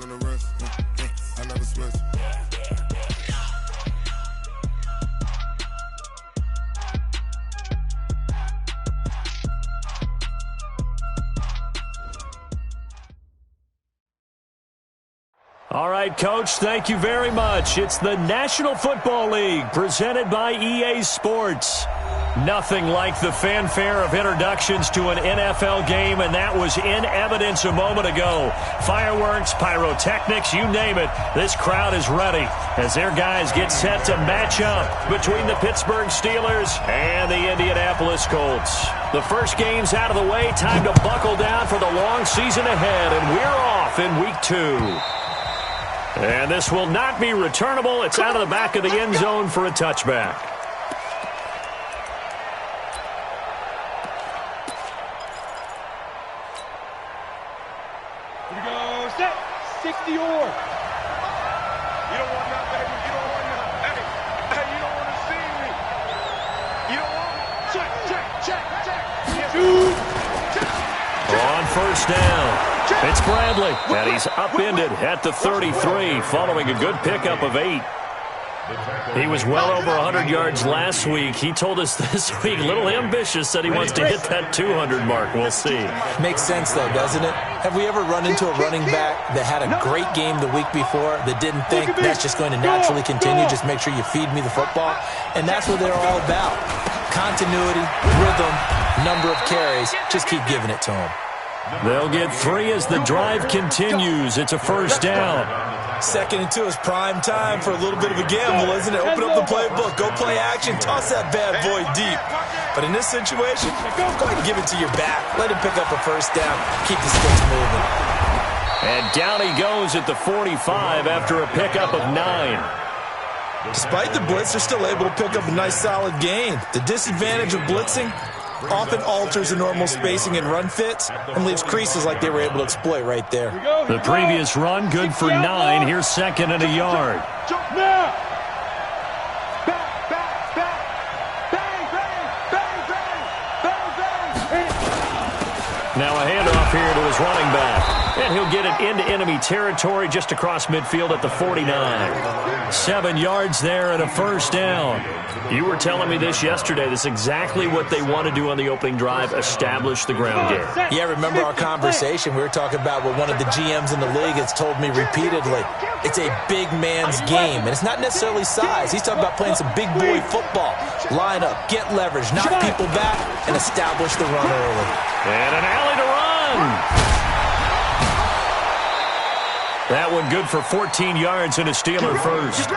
I'm in the rest. I never switch. All right, Coach, thank you very much. It's the National Football League presented by EA Sports. Nothing like the fanfare of introductions to an NFL game, and that was in evidence a moment ago. Fireworks, pyrotechnics, you name it. This crowd is ready as their guys get set to match up between the Pittsburgh Steelers and the Indianapolis Colts. The first game's out of the way. Time to buckle down for the long season ahead, and we're off in Week 2. And this will not be returnable. It's out of the back of the end zone for a touchback. Here we go. Set. 60 or. You don't want that, baby. You don't want that. Hey, you don't want to see me. You don't want me. Check. On first down. It's Bradley, and he's upended at the 33 following a good pickup of 8. He was well over 100 yards last week. He told us this week, a little ambitious, said he wants to hit that 200 mark. We'll see. Makes sense, though, doesn't it? Have we ever run into a running back that had a great game the week before that didn't think that's just going to naturally continue? Just make sure you feed me the football. And that's what they're all about. Continuity, rhythm, number of carries. Just keep giving it to them. They'll get 3 as the drive continues. It's a first down. 2nd and 2 is prime time for a little bit of a gamble, isn't it? Open up the playbook, go play action, toss that bad boy deep. But in this situation, go ahead and give it to your back. Let him pick up a first down. Keep the sticks moving. And down he goes at the 45 after a pickup of 9. Despite the blitz, they're still able to pick up a nice solid gain. The disadvantage of blitzing often alters the normal spacing and run fits and leaves creases like they were able to exploit right there. The previous run, good for 9. Here's 2nd and a yard. Jump now. Now a handoff here to his running back. And he'll get it into enemy territory just across midfield at the 49. 7 yards there and a first down. You were telling me this yesterday. This is exactly what they want to do on the opening drive, establish the ground game. Yeah, remember our conversation? We were talking about what one of the GMs in the league has told me repeatedly. It's a big man's game, and it's not necessarily size. He's talking about playing some big boy football. Line up, get leverage, knock people back, and establish the run early. And an alley to run. That one good for 14 yards and a Steeler first.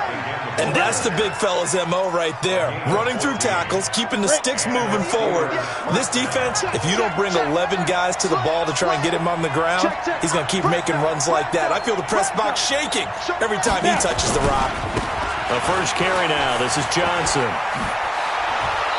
And that's the big fella's MO right there. Running through tackles, keeping the sticks moving forward. This defense, if you don't bring 11 guys to the ball to try and get him on the ground, he's going to keep making runs like that. I feel the press box shaking every time he touches the rock. A first carry now. This is Johnson.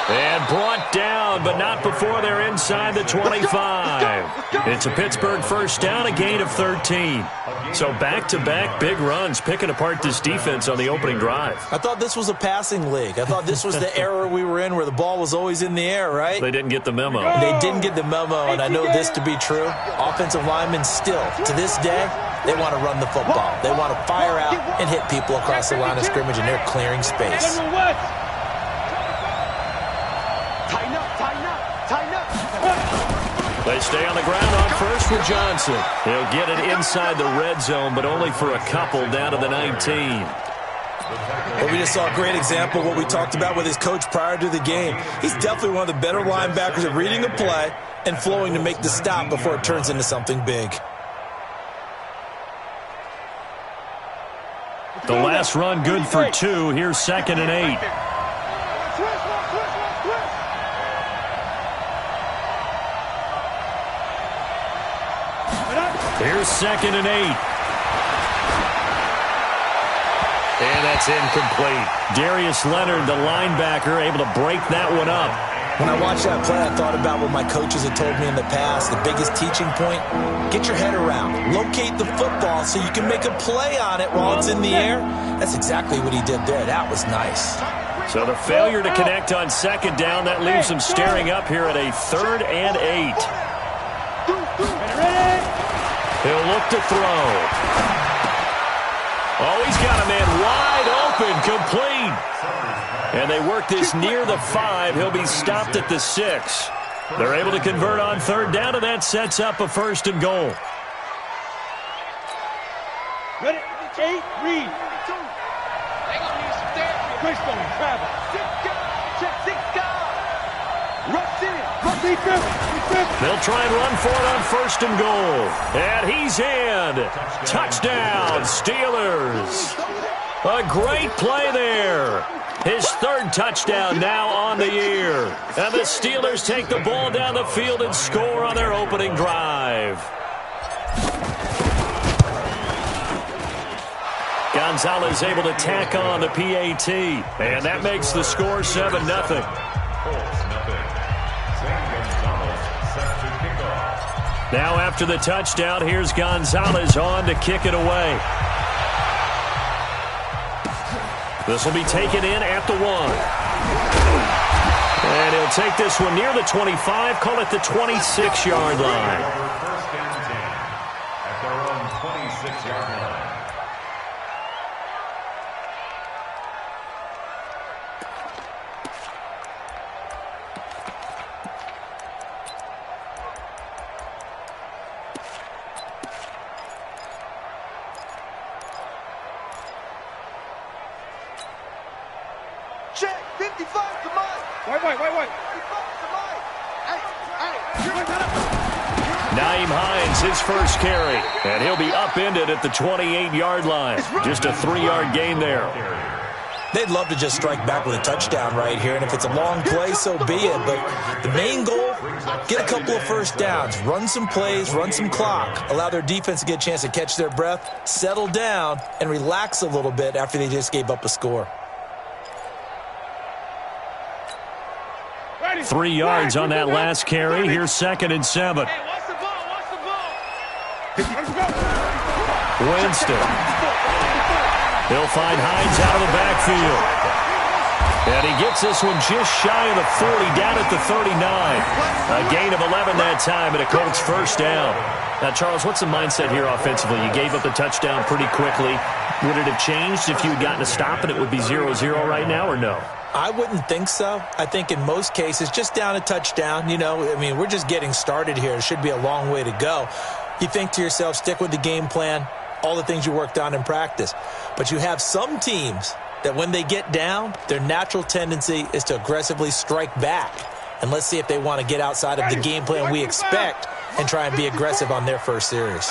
And brought down, but not before they're inside the 25. It's a Pittsburgh first down, a gain of 13. So back-to-back big runs, picking apart this defense on the opening drive. I thought this was a passing league. I thought this was the era we were in where the ball was always in the air, right? They didn't get the memo. They didn't get the memo, and I know this to be true. Offensive linemen still, to this day, they want to run the football. They want to fire out and hit people across the line of scrimmage, and they're clearing space. They stay on the ground on first with Johnson. He'll get it inside the red zone, but only for a couple down to the 19. Well, we just saw a great example of what we talked about with his coach prior to the game. He's definitely one of the better linebackers at reading a play and flowing to make the stop before it turns into something big. The last run good for 2. Here's 2nd and 8. Here's 2nd and 8. And that's incomplete. Darius Leonard, the linebacker, able to break that one up. When I watched that play, I thought about what my coaches had told me in the past. The biggest teaching point, get your head around. Locate the football so you can make a play on it while it's in the air. That's exactly what he did there. That was nice. So the failure to connect on 2nd down, that leaves him staring up here at a 3rd and 8. Ready. He'll look to throw. Oh, he's got a man wide open, complete. And they work this near the 5. He'll be stopped at the 6. They're able to convert on third down, and that sets up a 1st and goal. Ready? 8, read. They're going to need some therapy. Christone, travel. 6 guys. Check 6 guys. Rush in. Rush defense. They'll try and run for it on 1st and goal. And he's in. Touchdown, Steelers. A great play there. His 3rd touchdown now on the year. And the Steelers take the ball down the field and score on their opening drive. Gonzalez able to tack on the PAT. And that makes the score 7-0. Now after the touchdown, here's Gonzalez on to kick it away. This will be taken in at the 1. And he'll take this one near the 25, call it the 26-yard line. First down 10 at their own 26-yard line. Check. 55 to Mike. Wait. 55 to Mike. Naeem Hines, his first carry. And he'll be upended at the 28-yard line. Just a 3-yard gain there. They'd love to just strike back with a touchdown right here, and if it's a long play, so be it. But the main goal, get a couple of first downs, run some plays, run some clock, allow their defense to get a chance to catch their breath, settle down, and relax a little bit after they just gave up a score. 3 yards on that last carry. Here's 2nd and 7. Hey, what's the ball? Winston. He'll find Hines out of the backfield. And he gets this one just shy of the 40, down at the 39. A gain of 11 that time, and a Colts first down. Now, Charles, what's the mindset here offensively? You gave up the touchdown pretty quickly. Would it have changed if you had gotten a stop and it would be 0-0 right now, or no? I wouldn't think so. I think in most cases, just down a touchdown, we're just getting started here. It should be a long way to go. You think to yourself, stick with the game plan, all the things you worked on in practice. But you have some teams that when they get down, their natural tendency is to aggressively strike back. And let's see if they want to get outside of the game plan we expect and try and be aggressive on their first series.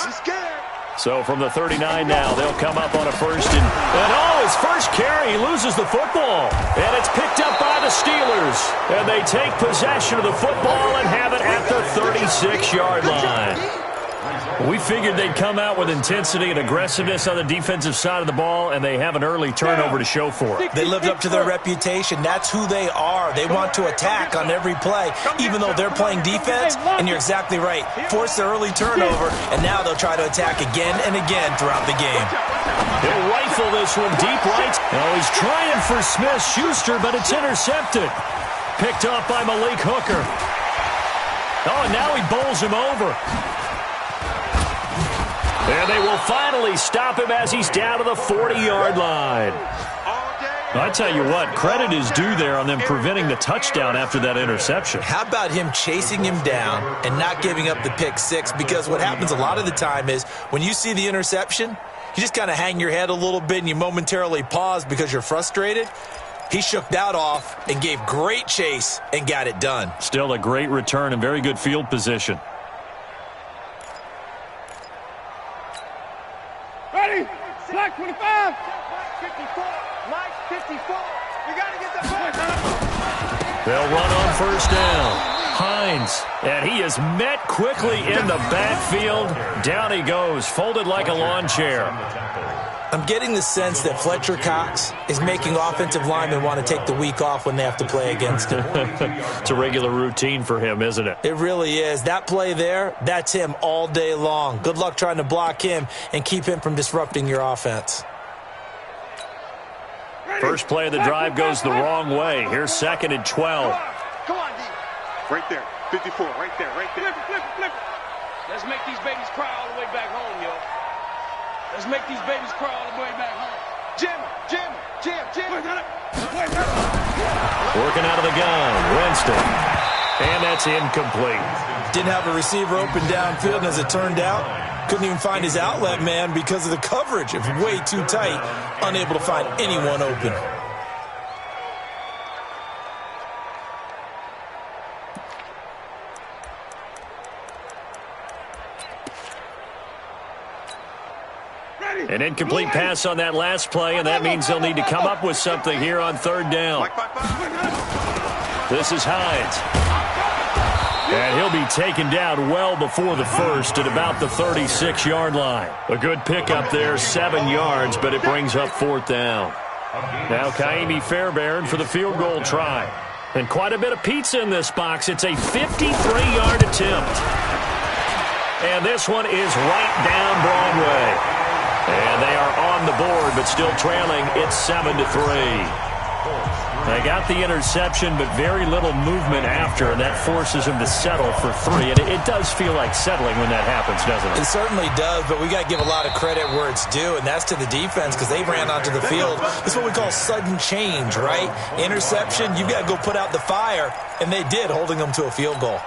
So from the 39 now, they'll come up on a 1st and his first carry, he loses the football. And it's picked up by the Steelers. And they take possession of the football and have it at the 36-yard line. We figured they'd come out with intensity and aggressiveness on the defensive side of the ball, and they have an early turnover to show for it. They lived up to their reputation. That's who they are. They want to attack on every play, even though they're playing defense. And you're exactly right. Force the early turnover, and now they'll try to attack again and again throughout the game. He'll rifle this one deep right. Oh, he's trying for Smith-Schuster, but it's intercepted. Picked up by Malik Hooker. Oh, and now he bowls him over. And they will finally stop him as he's down to the 40-yard line. I tell you what, credit is due there on them preventing the touchdown after that interception. How about him chasing him down and not giving up the pick six? Because what happens a lot of the time is when you see the interception, you just kind of hang your head a little bit and you momentarily pause because you're frustrated. He shook that off and gave great chase and got it done. Still a great return and very good field position. Ready? Black 25. Mike 54. Mike 54. We got to get the ball. They'll run on first down. Hines, and he is met quickly in the backfield. Down he goes, folded like a lawn chair. I'm getting the sense that Fletcher Cox is making offensive linemen want to take the week off when they have to play against him. It's a regular routine for him, isn't it? It really is. That play there, that's him all day long. Good luck trying to block him and keep him from disrupting your offense. First play of the drive goes the wrong way. Here's 2nd and 12. Come on, D. Right there. 54. Right there. Right there. Flip it. Let's make these babies cry all the way back home, yo. Let's make these babies cry all the way back home. Jam, jam, jam, jam. Working out of the gun, Winston. And that's incomplete. Didn't have a receiver open downfield, and as it turned out, couldn't even find his outlet man because of the coverage. It was way too tight, unable to find anyone open. An incomplete pass on that last play, and that means they'll need to come up with something here on third down. This is Hines. And he'll be taken down well before the first at about the 36-yard line. A good pickup there, 7 yards, but it brings up fourth down. Now Kaimi Fairbairn for the field goal try. And quite a bit of pizza in this box. It's a 53-yard attempt. And this one is right down Broadway. And they are on the board, but still trailing. It's 7-3. They got the interception, but very little movement after, and that forces them to settle for 3. And it does feel like settling when that happens, doesn't it? It certainly does, but we got to give a lot of credit where it's due, and that's to the defense because they ran onto the field. It's what we call sudden change, right? Interception, you got to go put out the fire, and they did, holding them to a field goal.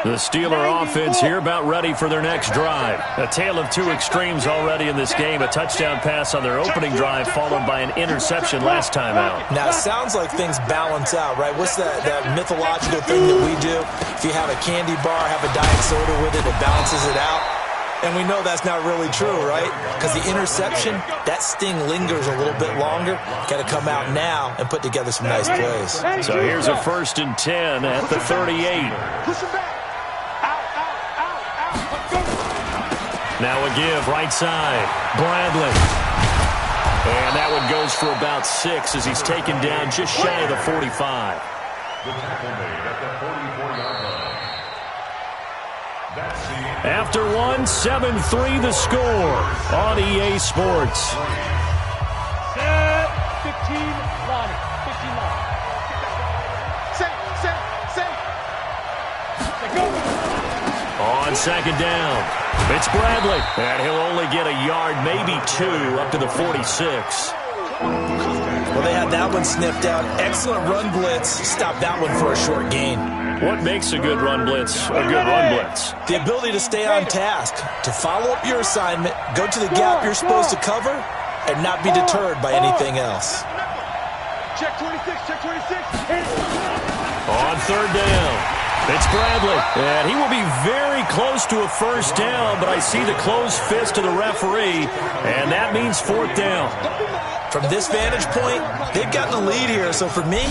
The Steeler offense here about ready for their next drive. A tale of two extremes already in this game. A touchdown pass on their opening drive followed by an interception last time out. Now, it sounds like things balance out, right? What's that mythological thing that we do? If you have a candy bar, have a diet soda with it, it balances it out. And we know that's not really true, right? Because the interception, that sting lingers a little bit longer. Got to come out now and put together some nice plays. So here's a 1st and 10 at the 38. Now a give, right side. Bradley. And that one goes for about 6 as he's taken down just shy of the 45. The tackle made at the 44-yard line. That's the end. After one, 7-3 the score on EA Sports. Set, 15 line. 15 line. Set. Go. On second down, it's Bradley. And he'll only get a yard, maybe 2, up to the 46. Well, they had that one sniffed out. Excellent run blitz. Stop that one for a short gain. What makes a good run blitz a good run blitz? The ability to stay on task, to follow up your assignment, go to the gap you're supposed to cover, and not be deterred by anything else. Check 26, check 26. On third down, it's Bradley. And he will be very close to a first down, but I see the closed fist of the referee, and that means fourth down. From this vantage point, they've gotten the lead here, so for me...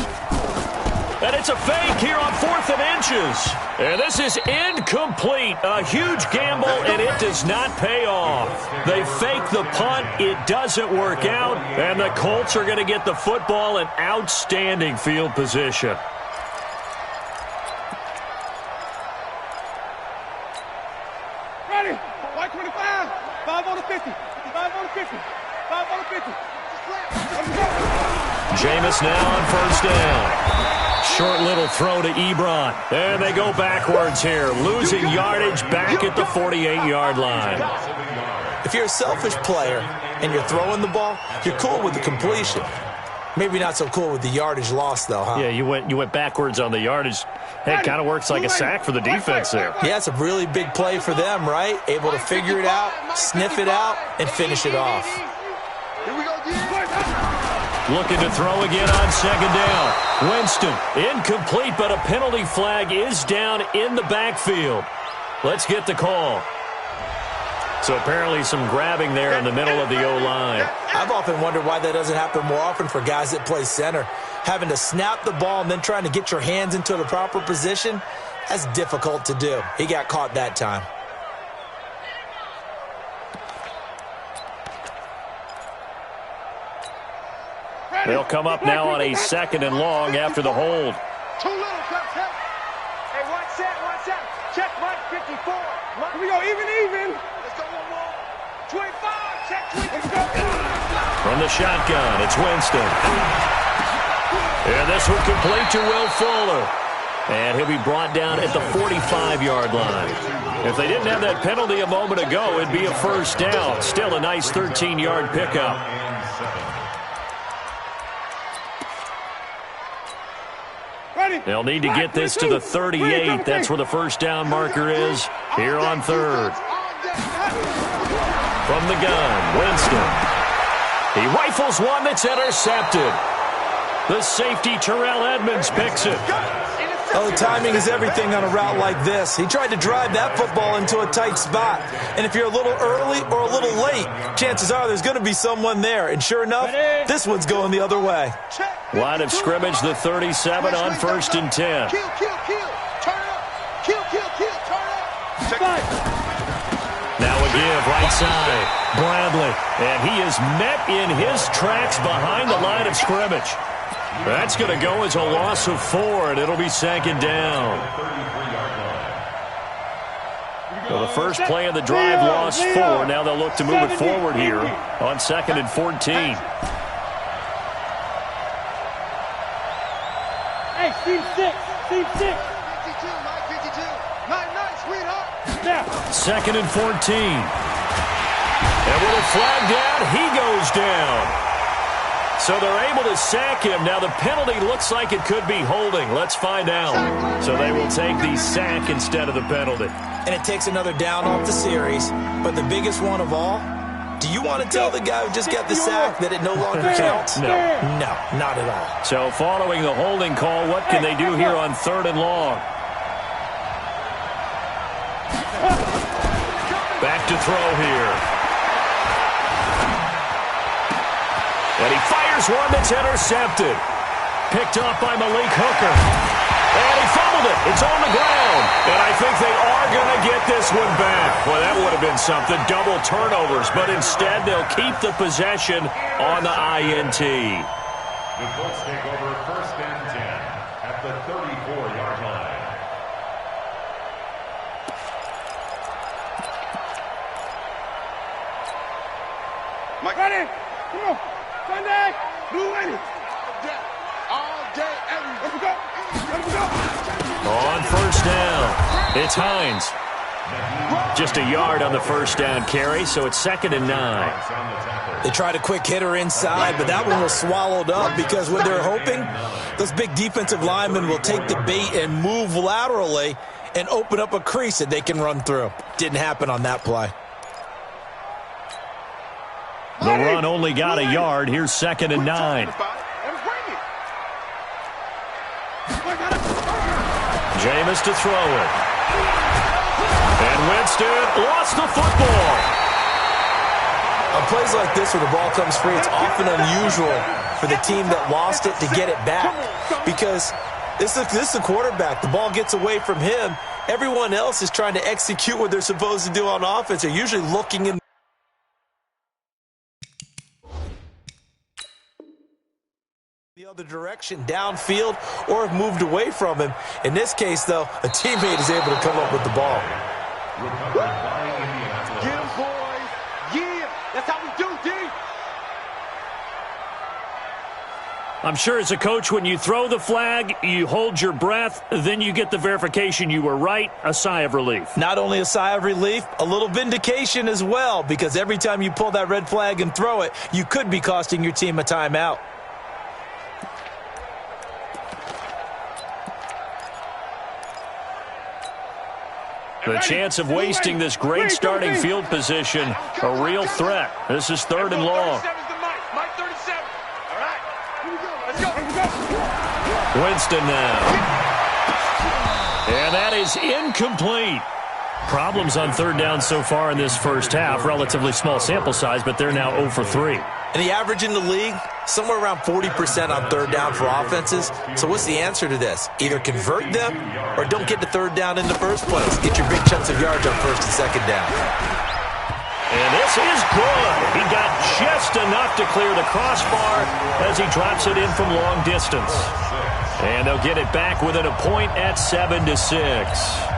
And it's a fake here on 4th and inches. And this is incomplete. A huge gamble, and it does not pay off. They fake the punt. It doesn't work out. And the Colts are going to get the football in outstanding field position. Ready. White 25. 5 on the 50. 5 on the 50. 5 on the 50. Jameis now on first down. Short little throw to Ebron. And they go backwards here, losing yardage back at the 48-yard line. If you're a selfish player and you're throwing the ball, you're cool with the completion. Maybe not so cool with the yardage loss, though, huh? Yeah, you went backwards on the yardage. Hey, it kind of works like a sack for the defense there. Yeah, it's a really big play for them, right? Able to figure it out, sniff it out, and finish it off. Here we go. Looking to throw again on second down. Winston, incomplete, but a penalty flag is down in the backfield. Let's get the call. So apparently some grabbing there in the middle of the O-line. I've often wondered why that doesn't happen more often for guys that play center. Having to snap the ball and then trying to get your hands into the proper position, that's difficult to do. He got caught that time. They'll come up now on a 2nd and long after the hold. Too little, Hey, watch that. Check Mike 54. Here we go, even. Let's go one more. 25, check 20. From the shotgun, it's Winston. And this one complete to Will Fuller. And he'll be brought down at the 45-yard line. If they didn't have that penalty a moment ago, it'd be a first down. Still a nice 13-yard pickup. They'll need to get this to the 38. That's where the first down marker is here on third. From the gun, Winston. He rifles one that's intercepted. The safety, Terrell Edmonds, picks it. Oh, the timing is everything on a route like this. He tried to drive that football into a tight spot. And if you're a little early or a little late, chances are there's going to be someone there. And sure enough, this one's going the other way. Line of scrimmage, the 37 on 1st and 10. Kill, kill, kill. Turn up. Kill, kill, kill. Turn up. Check it. Now a give, right side. Bradley. And he is met in his tracks behind the line of scrimmage. That's going to go as a loss of 4, and it'll be second down. So the first play of the drive lost 4. Now they'll look to move it forward here on 2nd and 14. Hey, Steve 6. Steve 6. 52, Mike 52. Night, sweetheart. Now. 2nd and 14. And with a flag down, he goes down. So they're able to sack him. Now the penalty looks like it could be holding. Let's find out. So they will take the sack instead of the penalty. And it takes another down off the series. But the biggest one of all, do you want to tell the guy who just got the sack that it no longer counts? No. No, not at all. So following the holding call, what can they do here on 3rd and long? Back to throw here. And he fires one that's intercepted. Picked up by Malik Hooker. And he fumbled it. It's on the ground. And I think they are going to get this one back. Well, that would have been something. Double turnovers. But instead, they'll keep the possession on the INT. The Colts take over 1st and 10 at the 34-yard line. Mike, got it. Come on. Sunday, blue in it. All day, every day. Let's go. Let's go. On 1st down, it's Hines. Just a yard on the 1st down carry, so it's 2nd and 9. They tried a quick hitter inside, but that one was swallowed up because what they're hoping, those big defensive linemen will take the bait and move laterally and open up a crease that they can run through. Didn't happen on that play. The run only got a yard. Here's 2nd and 9. Jameis to throw it. And Winston lost the football. On plays like this where the ball comes free, it's often unusual for the team that lost it to get it back. Because this is the quarterback. The ball gets away from him. Everyone else is trying to execute what they're supposed to do on offense. They're usually looking in the other direction, downfield, or have moved away from him. In this case, though, a teammate is able to come up with the ball. Get him, boys. Yeah, that's how we do, D. I'm sure as a coach, when you throw the flag, you hold your breath, then you get the verification you were right, a sigh of relief. Not only a sigh of relief, a little vindication as well, because every time you pull that red flag and throw it, you could be costing your team a timeout. The chance of wasting this great starting field position, a real threat. This is 3rd and long. Winston now. And that is incomplete. Problems on 3rd down so far in this first half. Relatively small sample size, but they're now 0 for 3. And the average in the league, somewhere around 40% on 3rd down for offenses. So what's the answer to this? Either convert them or don't get to 3rd down in the first place. Get your big chunks of yards on 1st and 2nd down. And this is good. He got just enough to clear the crossbar as he drops it in from long distance. And they'll get it back within a point at 7-6.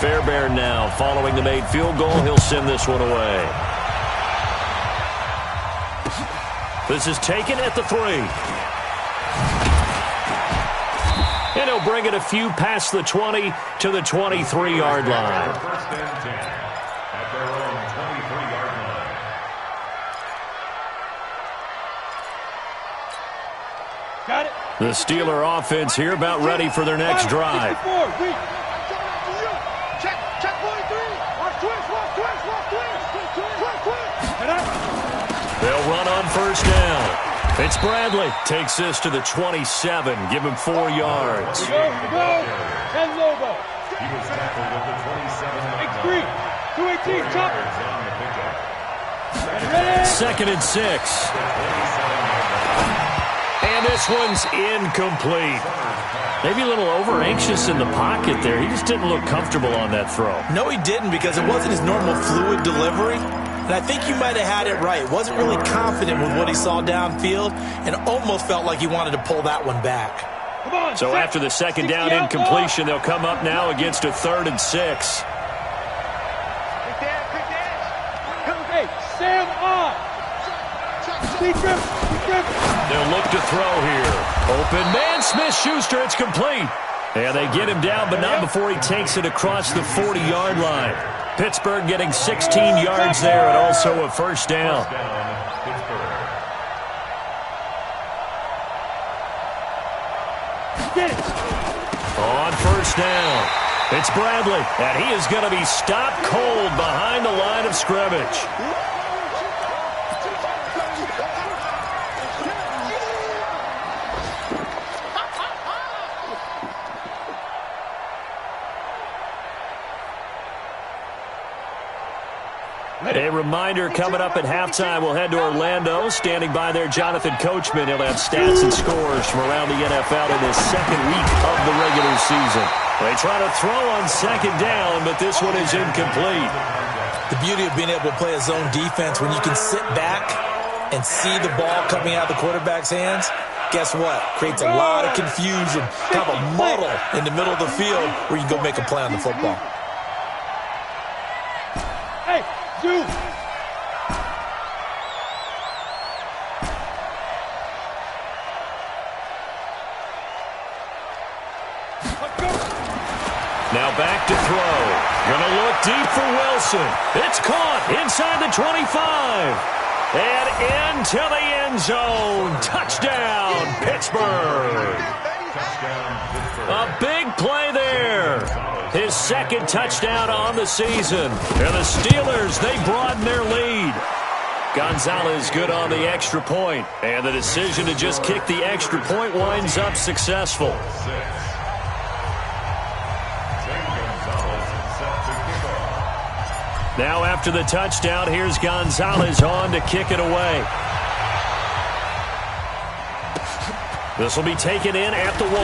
Fairbairn now, following the made field goal, he'll send this one away. This is taken at the 3. And he'll bring it a few past the 20 to the 23-yard line. First and 10 at their own 23-yard line. Got it. The Steeler offense here about ready for their next drive. Check 43. Watch twist. They'll run on first down. It's Bradley. Takes this to the 27. Give him 4 yards. Go. And Lobo. He was tackled at the 27. X3. 218. Chop. Second and 6. And this one's incomplete. Maybe a little over-anxious in the pocket there. He just didn't look comfortable on that throw. No, he didn't, because it wasn't his normal fluid delivery. And I think you might have had it right. Wasn't really confident with what he saw downfield and almost felt like he wanted to pull that one back. Come on. So after the second down incompletion, they'll come up now against a 3rd and 6. Hey, Sam on. They'll look to throw here. Open man, Smith-Schuster, it's complete. And they get him down, but not before he takes it across the 40-yard line. Pittsburgh getting 16 yards there and also a first down. On first down, it's Bradley, and he is going to be stopped cold behind the line of scrimmage. A reminder, coming up at halftime, we'll head to Orlando. Standing by there, Jonathan Coachman. He'll have stats and scores from around the NFL in this second week of the regular season. They try to throw on second down, but this one is incomplete. The beauty of being able to play a zone defense when you can sit back and see the ball coming out of the quarterback's hands, guess what? Creates a lot of confusion, kind of a muddle in the middle of the field where you can go make a play on the football. Hey, dude. Now back to throw. Gonna look deep for Wilson. It's caught inside the 25. And into the end zone. Touchdown, Pittsburgh. A big play there. His second touchdown on the season. And the Steelers, they broaden their lead. Gonzalez good on the extra point. And the decision to just kick the extra point winds up successful. Now after the touchdown, here's Gonzalez on to kick it away. This will be taken in at the 1.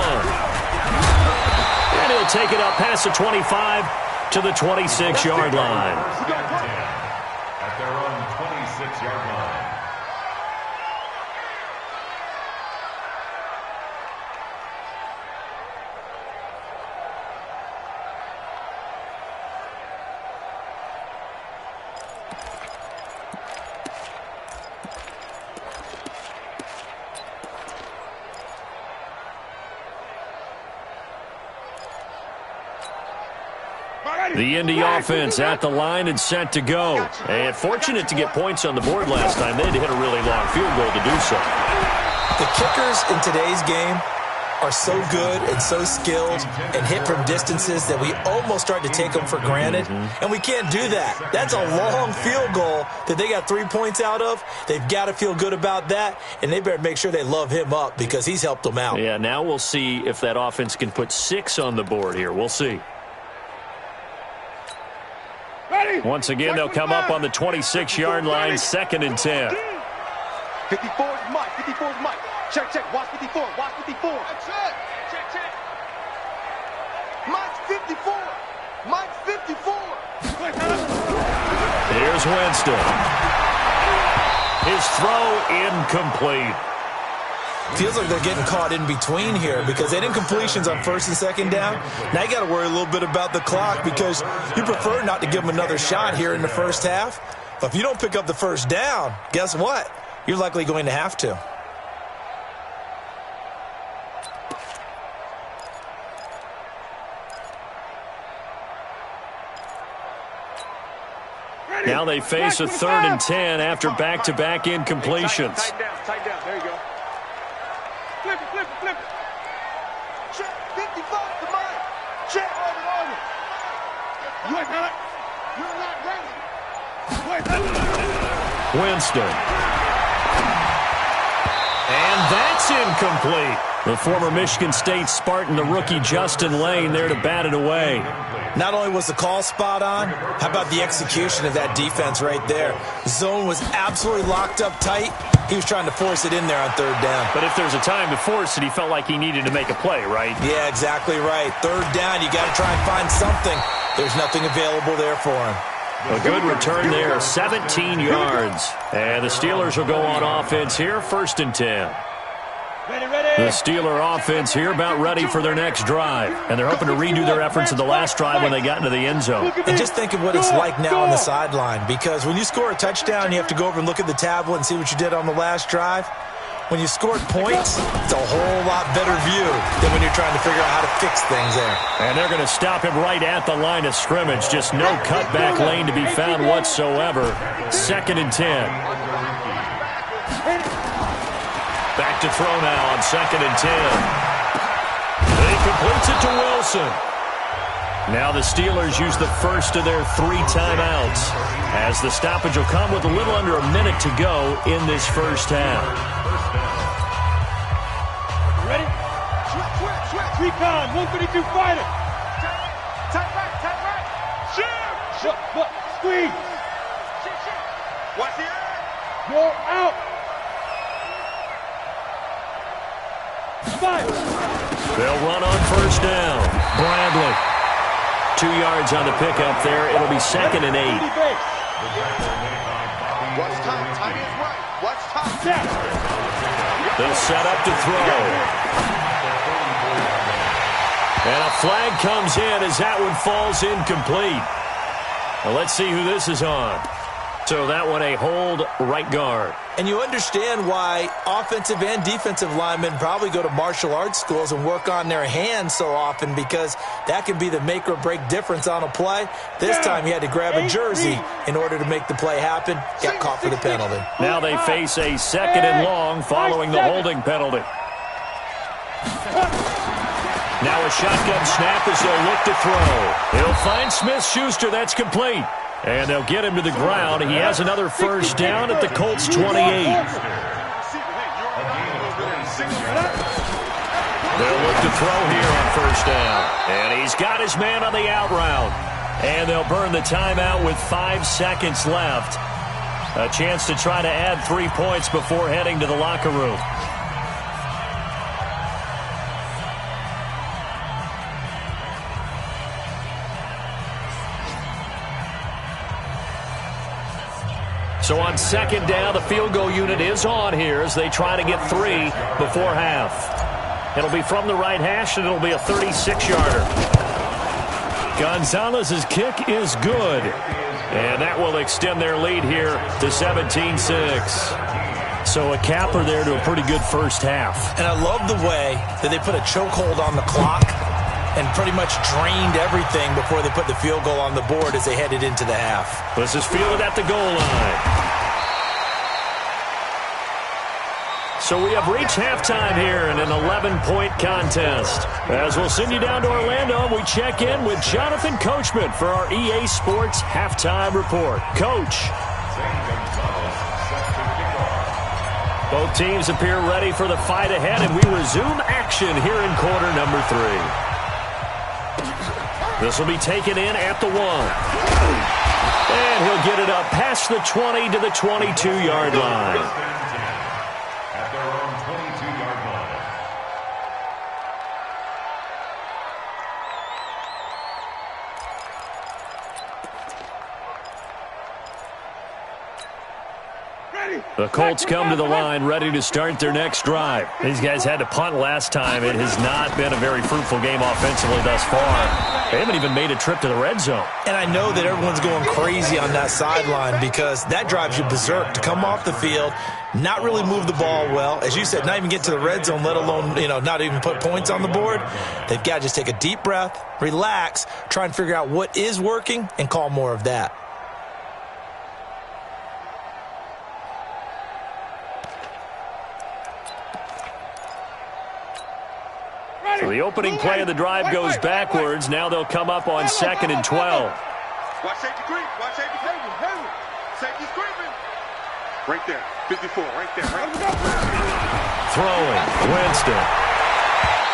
And he'll take it up past the 25 to the 26-yard line. At their own 26-yard line. The Indy offense at the line and set to go. And fortunate to get points on the board last time. They had to hit a really long field goal to do so. The kickers in today's game are so good and so skilled and hit from distances that we almost start to take them for granted. And we can't do that. That's a long field goal that they got 3 points out of. They've got to feel good about that, and they better make sure they love him up because he's helped them out. Yeah, now we'll see if that offense can put 6 on the board here. We'll see. Once again, they'll come up on the 26-yard line, 2nd and 10. 54's Mike. 54's Mike. Check. Watch 54. Watch 54. Check. Mike's 54. Mike's 54. Here's Winston. His throw incomplete. Feels like they're getting caught in between here because they didn't incompletions on 1st and 2nd down. Now you got to worry a little bit about the clock because you prefer not to give them another shot here in the first half. But if you don't pick up the first down, guess what? you're likely going to have to. Now they face a 3rd and 10 after back-to-back incompletions. Tighten down. There you go. Flip it. Check, 55, come on. Check, on it. You ain't not. You're not ready. Winston. And that's incomplete. The former Michigan State Spartan, the rookie Justin Lane, there to bat it away. Not only was the call spot on, how about the execution of that defense right there? Zone was absolutely locked up tight. He was trying to force it in there on 3rd down. But if there's a time to force it, he felt like he needed to make a play, right? Yeah, exactly right. 3rd down, you got to try and find something. There's nothing available there for him. A good return there, 17 yards. And the Steelers will go on offense here, 1st and 10. The Steeler offense here about ready for their next drive. And they're hoping to redo their efforts in the last drive when they got into the end zone. And just think of what it's like now on the sideline. Because when you score a touchdown, you have to go over and look at the tablet and see what you did on the last drive. When you scored points, it's a whole lot better view than when you're trying to figure out how to fix things there. And they're going to stop him right at the line of scrimmage. Just no cutback lane to be found whatsoever. 2nd and 10. Back to throw now on 2nd and 10. And he completes it to Wilson. Now the Steelers use the first of their 3 timeouts, as the stoppage will come with a little under a minute to go in this first half. Ready? Switch. Recon, 132 fighter. Tight right. Shoot. Squeeze. Watch the air. Go out. Fire. They'll run on 1st down. Bradley. 2 yards on the pickup there. It'll be 2nd and 8. Watch time. Time is right. Watch time. They'll set up to throw. And a flag comes in as that one falls incomplete. Well, let's see who this is on. So that one a hold right guard. And you understand why offensive and defensive linemen probably go to martial arts schools and work on their hands so often, because that can be the make or break difference on a play. This time he had to grab a jersey in order to make the play happen. Got caught for the penalty. Now they face a 2nd and long following the holding penalty. Now a shotgun snap as they'll look to throw. He'll find Smith-Schuster. That's complete. And they'll get him to the ground. He has another 1st down at the Colts 28. They'll look to throw here on 1st down. And he's got his man on the out route. And they'll burn the timeout with 5 seconds left. A chance to try to add 3 points before heading to the locker room. So on 2nd down, the field goal unit is on here as they try to get 3 before half. It'll be from the right hash, and it'll be a 36-yarder. Gonzalez's kick is good. And that will extend their lead here to 17-6. So a capper there to a pretty good first half. And I love the way that they put a chokehold on the clock and pretty much drained everything before they put the field goal on the board as they headed into the half. This is fielded at the goal line. So we have reached halftime here in an 11-point contest. As we'll send you down to Orlando, we check in with Jonathan Coachman for our EA Sports Halftime Report. Coach. Both teams appear ready for the fight ahead, and we resume action here in quarter number 3. This will be taken in at the 1. And he'll get it up past the 20 to the 22-yard line. At their own 22-yard line. The Colts come to the line ready to start their next drive. These guys had to punt last time. It has not been a very fruitful game offensively thus far. They haven't even made a trip to the red zone. And I know that everyone's going crazy on that sideline because that drives you berserk to come off the field, not really move the ball well. As you said, not even get to the red zone, let alone, not even put points on the board. They've got to just take a deep breath, relax, try and figure out what is working, and call more of that. So the opening play of the drive goes backwards. Now they'll come up on 2nd and 12. Watch safety creep. Watch safety creeping. Safety's creeping. Right there. 54. Right there. Right there. Throwing. Winston.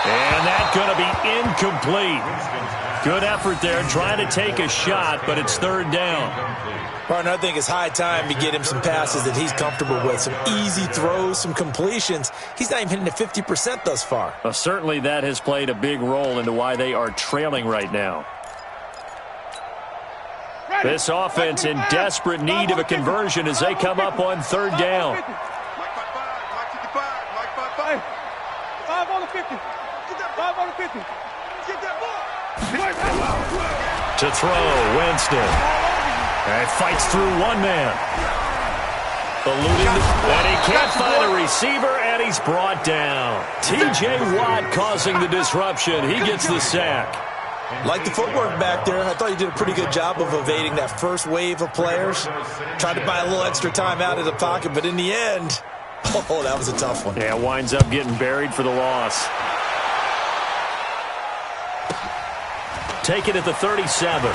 And that's going to be incomplete. Good effort there trying to take a shot, but it's 3rd down. Partner, I think it's high time to get him some passes that he's comfortable with, some easy throws, some completions. He's not even hitting at 50% thus far. Well, certainly that has played a big role into why they are trailing right now. This offense in desperate need of a conversion as they come up on 3rd down. Mike 5 on the 50. Get that 5 on the 50. Get that ball. To throw, Winston. And fights through one man. Eluding, and he can't find a receiver, and he's brought down. T.J. Watt causing the disruption. He gets the sack. Like the footwork back there, I thought you did a pretty good job of evading that first wave of players. Tried to buy a little extra time out of the pocket, but in the end, oh, that was a tough one. Yeah, winds up getting buried for the loss. Take it at the 37.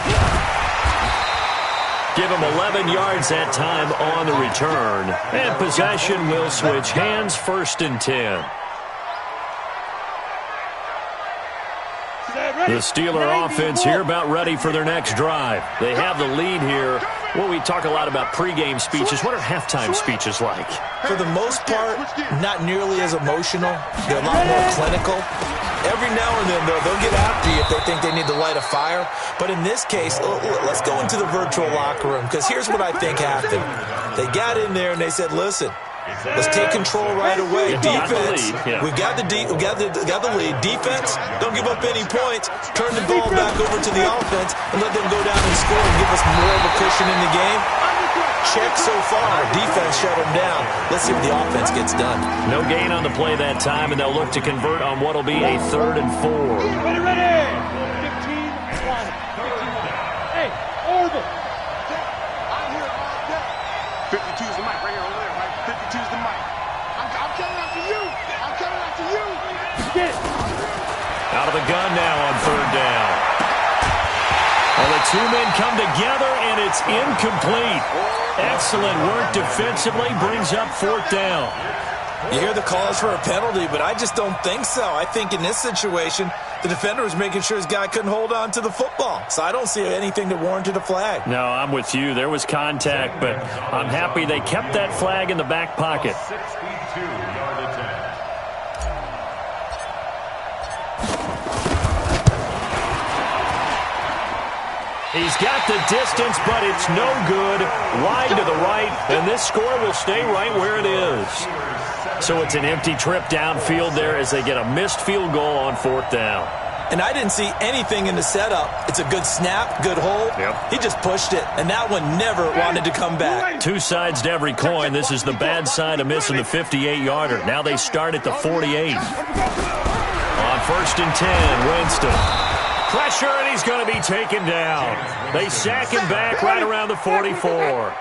Give him 11 yards that time on the return. And possession will switch hands, 1st and 10. The Steeler offense here about ready for their next drive. They have the lead here. Well, we talk a lot about pregame speeches. What are halftime speeches like? For the most part, not nearly as emotional. They're a lot more clinical. Every now and then, they'll get after you if they think they need to light a fire. But in this case, let's go into the virtual locker room, because here's what I think happened. They got in there and they said, listen, let's take control right away. Defense, we've got the lead. Defense, don't give up any points. Turn the ball back over to the offense and let them go down and score and give us more of a cushion in the game. Check so far. Defense shut them down. Let's see what the offense gets done. No gain on the play that time, and they'll look to convert on what will be a 3rd and 4. Ready. 15-1. Hey, Orville. I'm here all day. 52's the mic right here over there, right? 52's the mic. I'm coming after you. I'm coming after you. Get it. Out of the gun now on 3rd down. Well, the two men come together, and it's incomplete. Excellent work defensively, brings up 4th down. You hear the calls for a penalty, but I just don't think so. I think in this situation, the defender was making sure his guy couldn't hold on to the football. So I don't see anything that warranted a flag. No, I'm with you. There was contact, but I'm happy they kept that flag in the back pocket. 62-yard attempt. He's got the distance, but it's no good. Wide to the right, and this score will stay right where it is. So it's an empty trip downfield there as they get a missed field goal on 4th down. And I didn't see anything in the setup. It's a good snap, good hold. Yep. He just pushed it, and that one never wanted to come back. Two sides to every coin. This is the bad side of missing the 58-yarder. Now they start at the 48. On 1st and 10, Winston. Pressure, and he's going to be taken down. They sack him back right around the 44.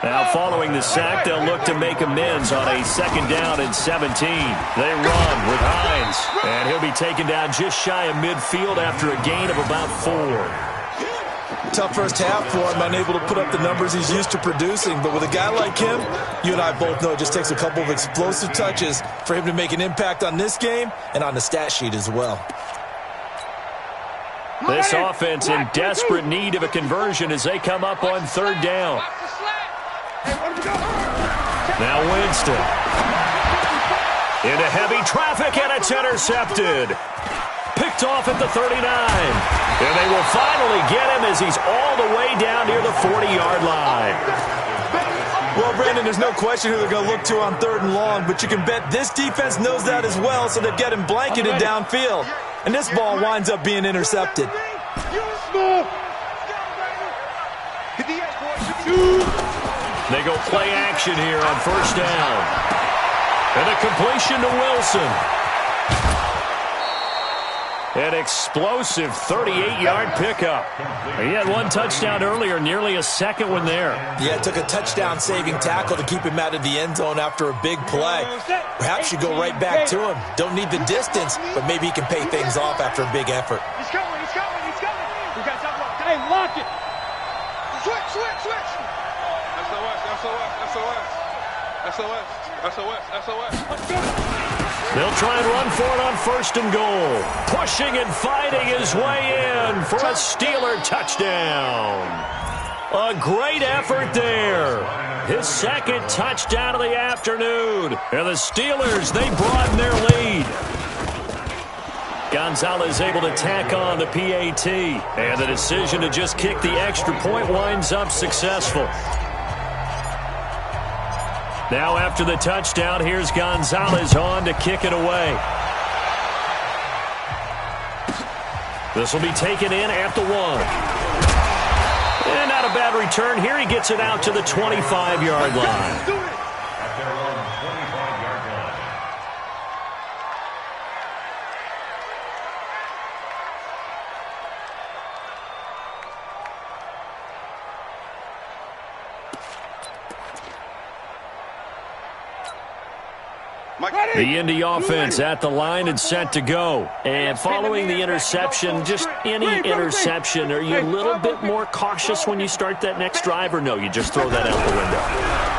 Now, following the sack, they'll look to make amends on a 2nd down and 17. They run with Hines, and he'll be taken down just shy of midfield after a gain of about 4. Tough first half for him, unable to put up the numbers he's used to producing. But with a guy like him, you and I both know it just takes a couple of explosive touches for him to make an impact on this game and on the stat sheet as well. This offense in desperate need of a conversion as they come up on 3rd down. Now Winston. Into heavy traffic, and it's intercepted. Picked off at the 39. And they will finally get him as he's all the way down near the 40-yard line. Well, Brandon, there's no question who they're going to look to on 3rd and long, but you can bet this defense knows that as well, so they're getting blanketed downfield. And this ball winds up being intercepted. They go play action here on 1st down. And a completion to Wilson. An explosive 38-yard pickup. He had 1 touchdown earlier, nearly a 2nd one there. Yeah, it took a touchdown-saving tackle to keep him out of the end zone after a big play. Perhaps you go right back to him. Don't need the distance, but maybe he can pay things off after a big effort. He's coming. We got to lock. Hey, lock it. Switch. SOS. They'll try and run for it on 1st and goal. Pushing and fighting his way in for a Steeler touchdown. A great effort there. His 2nd touchdown of the afternoon. And the Steelers, they broaden their lead. Gonzalez able to tack on the PAT. And the decision to just kick the extra point winds up successful. Now after the touchdown, here's Gonzalez on to kick it away. This will be taken in at the 1. And not a bad return here. He gets it out to the 25-yard line. At their own 25-yard line. The Indy offense at the line and set to go. And following the interception, just any interception, are you a little bit more cautious when you start that next drive, or no, you just throw that out the window?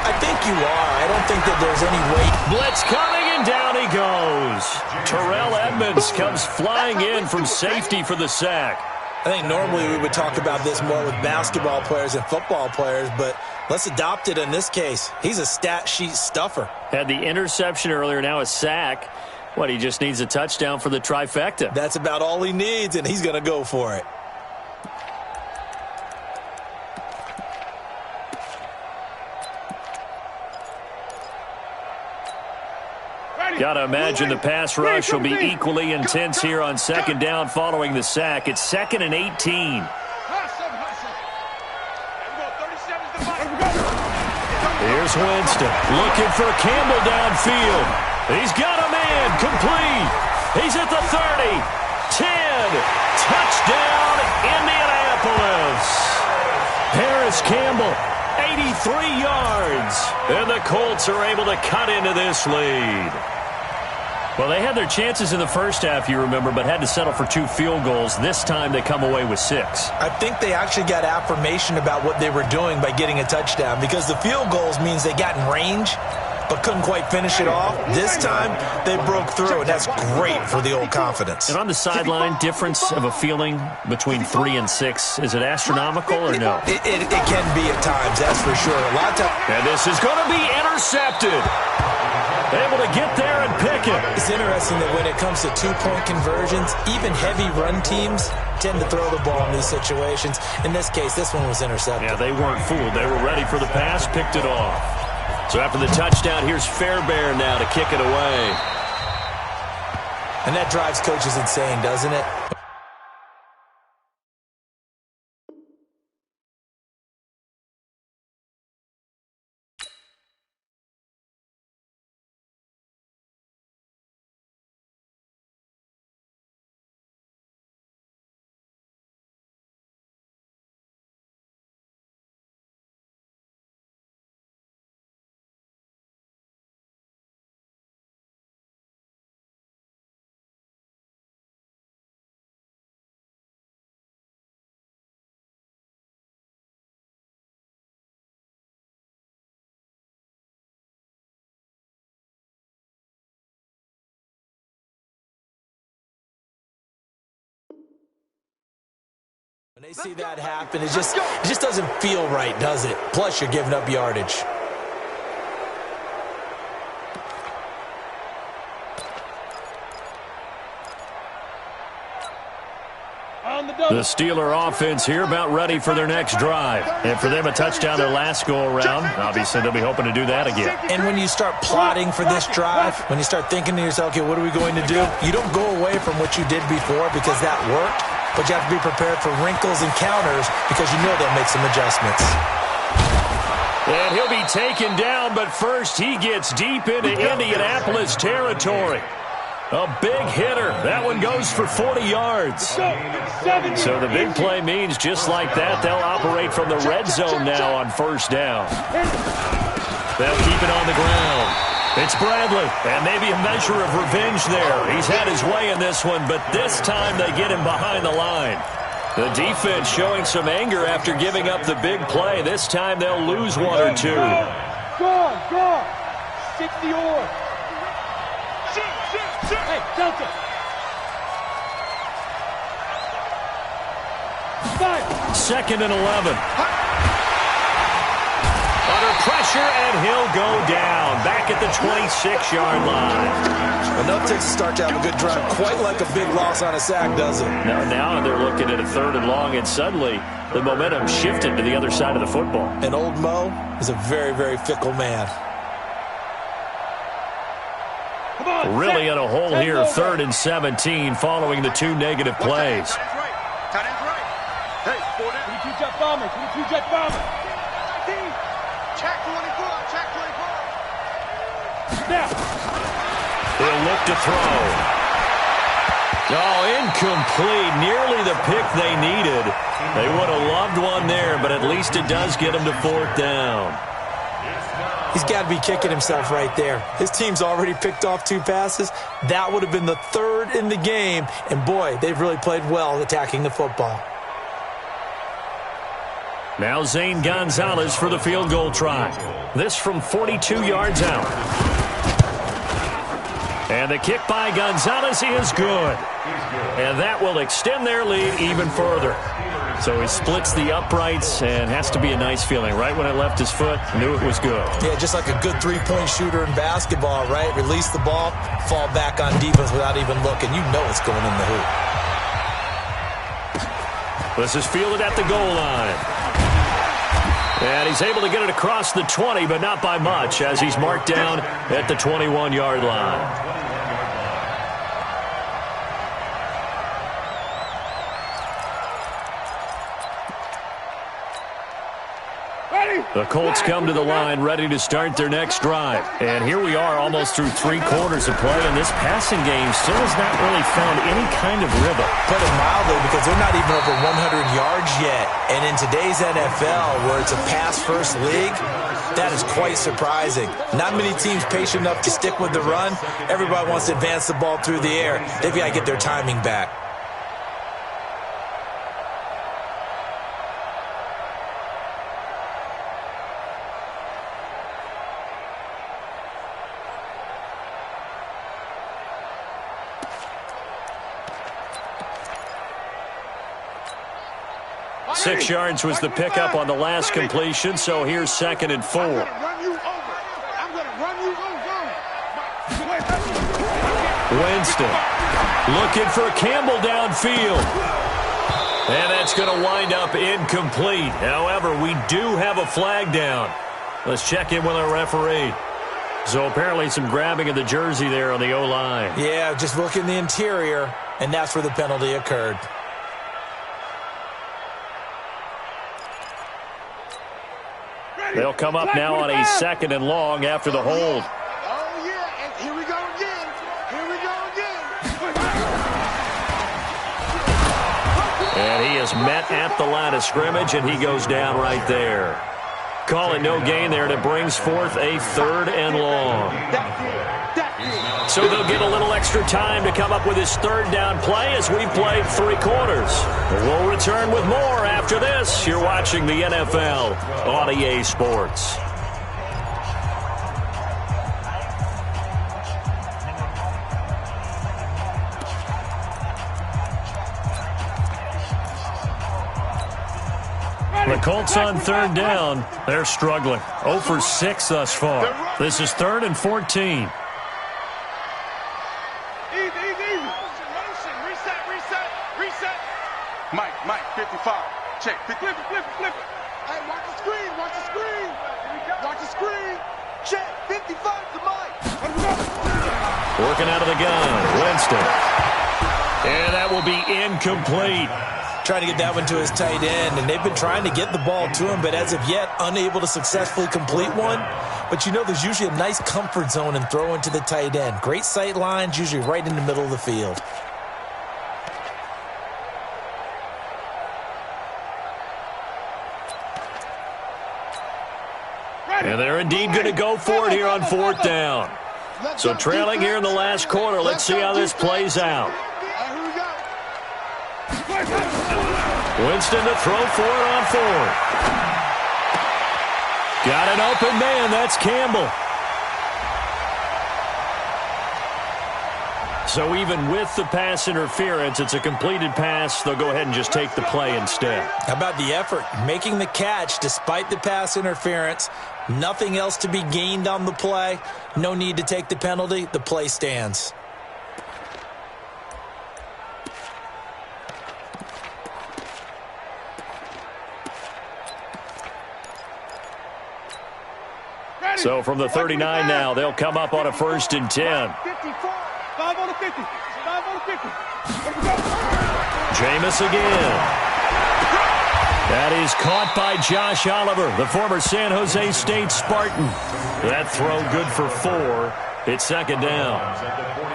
I think you are. I don't think that there's any way. Blitz coming, and down he goes. Terrell Edmonds comes flying in from safety for the sack. I think normally we would talk about this more with basketball players and football players, but let's adopt it in this case. He's a stat sheet stuffer. Had the interception earlier, now a sack. What, he just needs a touchdown for the trifecta. That's about all he needs, and he's going to go for it. Got to imagine the pass rush will be equally intense here on 2nd down following the sack. It's 2nd and 18. Here's Winston looking for Campbell downfield. He's got a man complete. He's at the 30, 10, touchdown Indianapolis. Paris Campbell, 83 yards, and the Colts are able to cut into this lead. Well, they had their chances in the first half, you remember, but had to settle for 2 field goals. This time they come away with 6. I think they actually got affirmation about what they were doing by getting a touchdown, because the field goals means they got in range but couldn't quite finish it off. This time they broke through, and that's great for the old confidence. And on the sideline, difference of a feeling between 3 and 6, is it astronomical or no? It can be at times, that's for sure. A lot of times. And this is going to be intercepted. Able to get there and pick it. It's interesting that when it comes to 2-point conversions, even heavy run teams tend to throw the ball in these situations. In this case, this one was intercepted. Yeah, they weren't fooled. They were ready for the pass, picked it off. So after the touchdown, here's Fairbairn now to kick it away. And that drives coaches insane, doesn't it? When they see that happen, it just doesn't feel right, does it? Plus, you're giving up yardage. On the The Steeler offense here about ready for their next drive. And for them, a touchdown their last go-around. Obviously, they'll be hoping to do that again. And when you start plotting for this drive, when you start thinking to yourself, okay, what are we going to do? You don't go away from what you did before because that worked, but you have to be prepared for wrinkles and counters because you know they'll make some adjustments. And he'll be taken down, but first he gets deep into Indianapolis territory. A big hitter. That one goes for 40 yards. So the big play means just like that, they'll operate from the red zone now on first down. They'll keep it on the ground. It's Bradley, and maybe a measure of revenge there. He's had his way in this one, but this time they get him behind the line. The defense showing some anger after giving up the big play. This time they'll lose one or two. Go. 60 or. Hey, Delta. 5. 2nd and 11. Under pressure, and he'll go down. Back at the 26-yard line. Enough to start to have a good drive. Quite like a big loss on a sack, does it? Now they're looking at a 3rd and long, and suddenly the momentum shifted to the other side of the football. And old Mo is a very, very fickle man. Really in a hole here, 3rd and 17, following the 2 negative plays. Tight end's right. Hey, 22 jet bomber. 22 jet bomber. Check 24. Check 24. Now. He'll look to throw. Oh, incomplete. Nearly the pick they needed. They would have loved one there, but at least it does get them to 4th down. He's got to be kicking himself right there. His team's already picked off 2 passes. That would have been the 3rd in the game. And, boy, they've really played well attacking the football. Now Zane Gonzalez for the field goal try. This from 42 yards out. And the kick by Gonzalez is good. And that will extend their lead even further. So he splits the uprights, and has to be a nice feeling. Right when it left his foot, knew it was good. Yeah, just like a good three-point shooter in basketball, right? Release the ball, fall back on defense without even looking. You know it's going in the hoop. This is fielded at the goal line. And he's able to get it across the 20, but not by much, as he's marked down at the 21-yard line. The Colts come to the line ready to start their next drive. And here we are almost through 3 quarters of play, and this passing game still has not really found any kind of rhythm. Put it mildly, because they're not even over 100 yards yet. And in today's NFL, where it's a pass-first league, that is quite surprising. Not many teams patient enough to stick with the run. Everybody wants to advance the ball through the air. They've got to get their timing back. Six yards was the pickup on the last completion, so here's 2nd and 4. I'm going to run you over. Winston looking for Campbell downfield. And that's going to wind up incomplete. However, we do have a flag down. Let's check in with our referee. So apparently some grabbing of the jersey there on the O-line. Yeah, just look in the interior, and that's where the penalty occurred. They'll come up now on a 2nd and long after the hold. Oh, yeah, and here we go again. And he is met at the line of scrimmage, and he goes down right there. Call it no gain there, and it brings forth a 3rd and long. So they'll get a little extra time to come up with his 3rd down play as we've played 3 quarters. We'll return with more after this. You're watching the NFL on EA Sports. The Colts on 3rd down. They're struggling. 0 for 6 thus far. This is 3rd and 14. Easy. Motion. Reset. Mike. flip it. Hey, watch the screen, watch the screen. Watch the screen. Check, 55 to Mike. Working out of the gun, Winston. And that will be incomplete. Trying to get that one to his tight end, and they've been trying to get the ball to him, but as of yet, unable to successfully complete one. But you know, there's usually a nice comfort zone in throwing to the tight end. Great sight lines, usually right in the middle of the field. And they're indeed going to go for it here on 4th down. So trailing here in the last quarter. Let's see how this plays out. Winston to throw for it on 4th. Got an open man. That's Campbell. So even with the pass interference, it's a completed pass. They'll go ahead and just take the play instead. How about the effort? Making the catch despite the pass interference. Nothing else to be gained on the play. No need to take the penalty. The play stands. So from the 39 now, they'll come up on a 1st and 10. 5 on the 50. 5 on the 50. Jameis again. That is caught by Josh Oliver, the former San Jose State Spartan. That throw good for 4. It's 2nd down.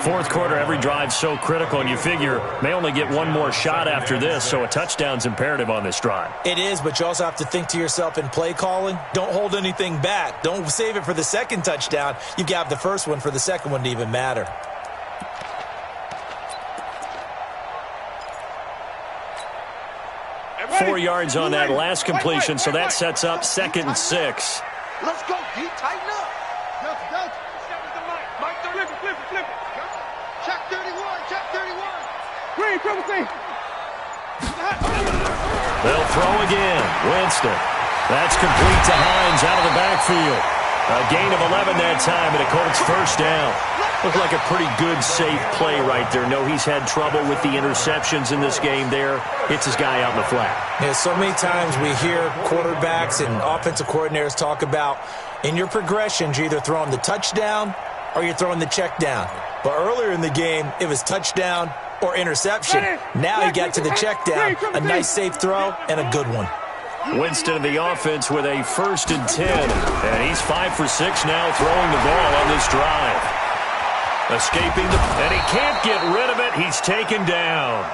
4th quarter, every drive so critical, and you figure may only get one more shot after this, so a touchdown's imperative on this drive. It is, but you also have to think to yourself in play calling, don't hold anything back. Don't save it for the 2nd touchdown. You've got the 1st one for the 2nd one to even matter. Four yards on that last completion, so that sets up 2nd and 6. Let's go, D. Tighten up. Delta. Mike, flip it. Check 31. Green, triple C. They'll throw again. Winston. That's complete to Hines out of the backfield. A gain of 11 that time, and a Colts 1st down. Looked like a pretty good, safe play right there. No, he's had trouble with the interceptions in this game there. Hits his guy out in the flat. Yeah, so many times we hear quarterbacks and offensive coordinators talk about in your progressions, you're either throwing the touchdown or you're throwing the check down. But earlier in the game, it was touchdown or interception. Now you got to the check down, a nice safe throw, and a good one. Winston in the offense with a 1st and 10. And he's 5 for 6 now throwing the ball on this drive. Escaping and he can't get rid of it. He's taken down.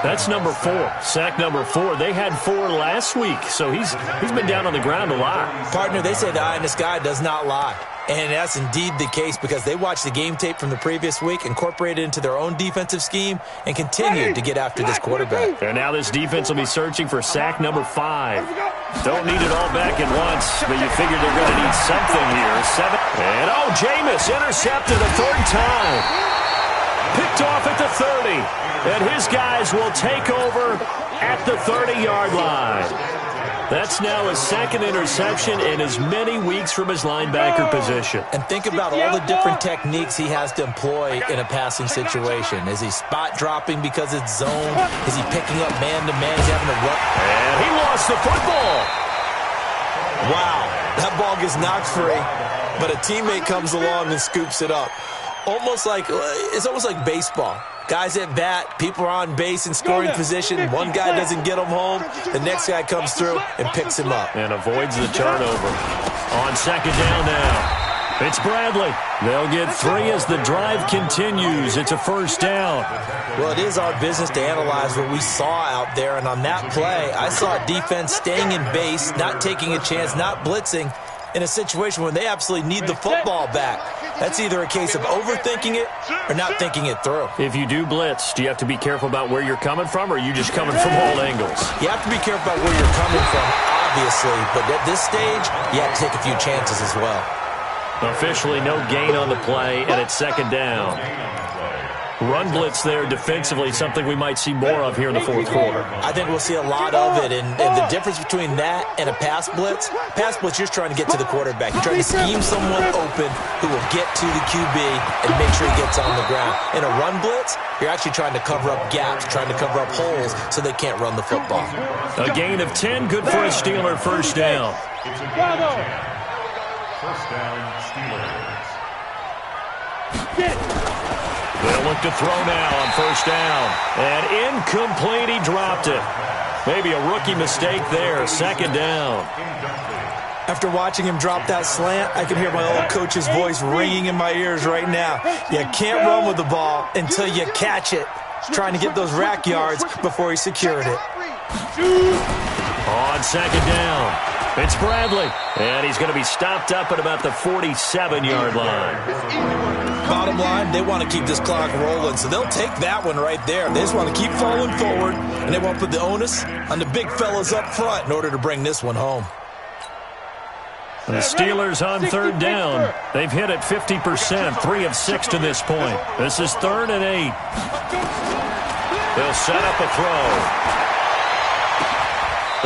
That's number 4. Sack number 4. They had 4 last week, so he's been down on the ground a lot. Partner, they say the eye in the sky does not lie. And that's indeed the case because they watched the game tape from the previous week, incorporated it into their own defensive scheme, and continued to get after this quarterback. And now this defense will be searching for sack number 5. Don't need it all back at once, but you figure they're going to need something here. 7. And, Jameis intercepted a 3rd time. Picked off at the 30. And his guys will take over at the 30-yard line. That's now his 2nd interception in as many weeks from his linebacker position. And think about all the different techniques he has to employ in a passing situation. Is he spot dropping because it's zone? Is he picking up man-to-man? Is he having to run? And he lost the football. Wow, that ball gets knocked free, but a teammate comes along and scoops it up. It's almost like baseball. Guys at bat, people are on base in scoring position. One guy doesn't get him home. The next guy comes through and picks him up. And avoids the turnover. On 2nd down now. It's Bradley. They'll get 3 as the drive continues. It's a 1st down. Well, it is our business to analyze what we saw out there. And on that play, I saw defense staying in base, not taking a chance, not blitzing, in a situation where they absolutely need the football back. That's either a case of overthinking it or not thinking it through. If you do blitz, do you have to be careful about where you're coming from, or are you just coming from all angles? You have to be careful about where you're coming from, obviously, but at this stage, you have to take a few chances as well. Officially no gain on the play, and it's 2nd down. Run blitz there defensively, something we might see more of here in the fourth quarter. I think we'll see a lot of it, and the difference between that and a pass blitz, you're just trying to get to the quarterback. You're trying to scheme someone open who will get to the QB and make sure he gets on the ground. In a run blitz, you're actually trying to cover up gaps, trying to cover up holes so they can't run the football. A gain of 10, good for a Steeler first down. It's a gain of 10. First down, Steelers. They'll look to throw now on first down. And incomplete, he dropped it. Maybe a rookie mistake there, second down. After watching him drop that slant, I can hear my old coach's voice ringing in my ears right now. You can't run with the ball until you catch it. He's trying to get those rack yards before he secured it. On second down, it's Bradley. And he's going to be stopped up at about the 47-yard line. Bottom line, they want to keep this clock rolling, so they'll take that one right there. They just want to keep falling forward, and they want to put the onus on the big fellas up front in order to bring this one home. The Steelers on third down. They've hit it 50%, 3 of 6 to this point. This is 3rd and 8. They'll set up a throw.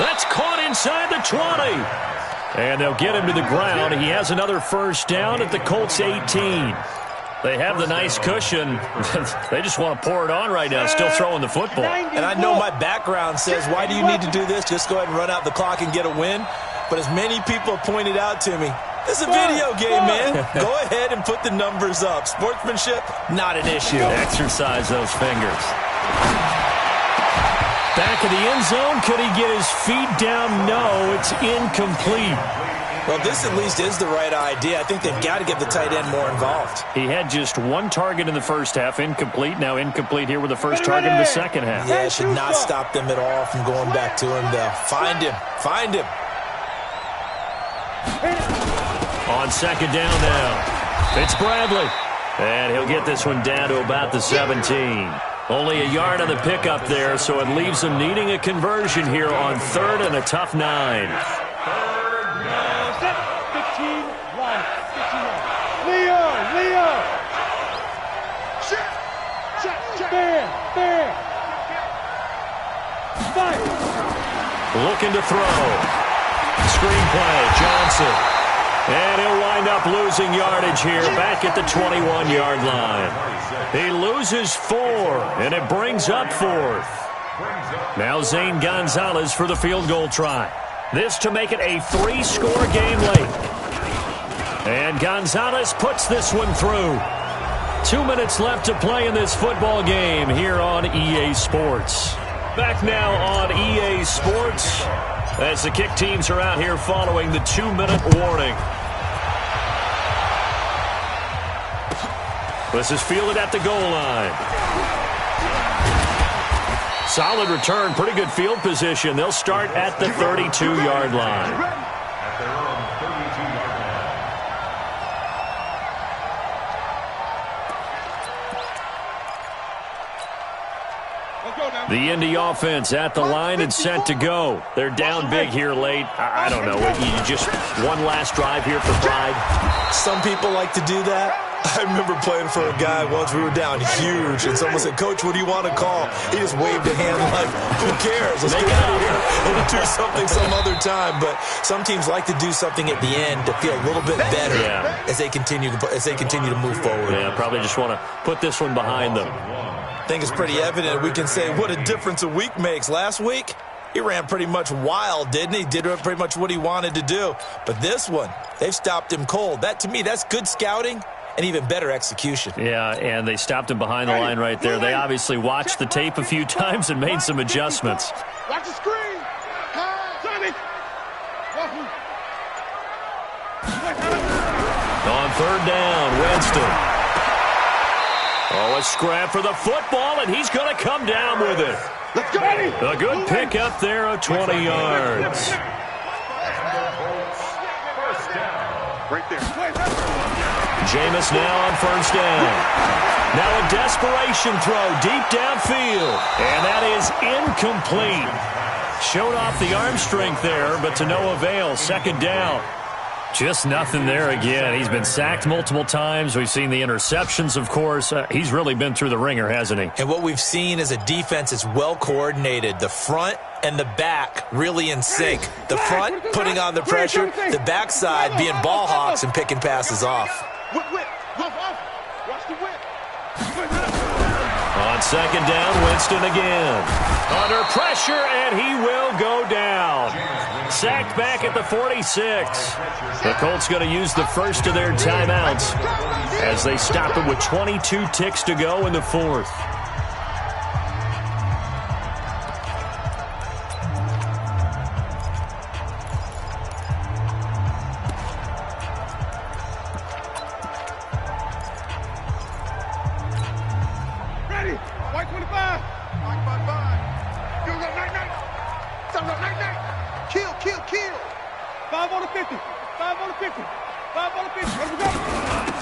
That's caught inside the 20. And they'll get him to the ground. He has another first down at the Colts 18. They have the nice cushion. They just want to pour it on right now, still throwing the football. And I know my background says, why do you need to do this? Just go ahead and run out the clock and get a win. But as many people have pointed out to me, it's a video game, man. Go ahead and put the numbers up. Sportsmanship, not an issue. Exercise those fingers. Back of the end zone. Could he get his feet down? No, it's incomplete. Well, this at least is the right idea. I think they've got to get the tight end more involved. He had just one target in the first half, incomplete. Now incomplete here with the first target in the second half. Yeah, it should not stop them at all from going back to him. They'll find him. Find him. On second down now, it's Bradley. And he'll get this one down to about the 17. Only a yard on the pickup there, so it leaves them needing a conversion here on 3rd and a tough 9. Looking to throw. Screenplay, Johnson. And he'll wind up losing yardage here back at the 21-yard line. He loses 4, and it brings up 4th. Now Zane Gonzalez for the field goal try. This to make it a 3-score game late. And Gonzalez puts this one through. 2 minutes left to play in this football game here on EA Sports. Back now on EA Sports as the kick teams are out here following the 2-minute warning. This is fielded at the goal line. Solid return, pretty good field position. They'll start at the 32-yard line. At their own 32-yard line. The Indy offense at the line and set to go. They're down big here late. I don't know. You just one last drive here for pride. Some people like to do that. I remember playing for a guy once. We were down huge, and someone said, "Coach, what do you want to call?" He just waved a hand like, "Who cares? Let's get out of here. We'll do something some other time." But some teams like to do something at the end to feel a little bit better as they continue to move forward. Yeah, probably just want to put this one behind them. I think it's pretty evident. We can say what a difference a week makes. Last week, he ran pretty much wild, didn't he? Did pretty much what he wanted to do. But this one, they've stopped him cold. That, to me, that's good scouting and even better execution. Yeah, and they stopped him behind the line right there. They obviously watched the tape a few times and made some adjustments. Watch the screen. On third down, Winston. Oh, a scrap for the football, and he's going to come down with it. Let's go. A good pickup there of 20 yards. Right there. Jameis now on first down. Now a desperation throw deep downfield. And that is incomplete. Showed off the arm strength there, but to no avail. Second down. Just nothing there again. He's been sacked multiple times. We've seen the interceptions, of course. He's really been through the ringer, hasn't he? And what we've seen is a defense is well coordinated. The front and the back really in sync. The front putting on the pressure, the backside being ball hawks and picking passes off. On second down, Winston again. Under pressure, and he will go down. Sacked back at the 46. The Colts going to use the first of their timeouts as they stop it with 22 ticks to go in the fourth.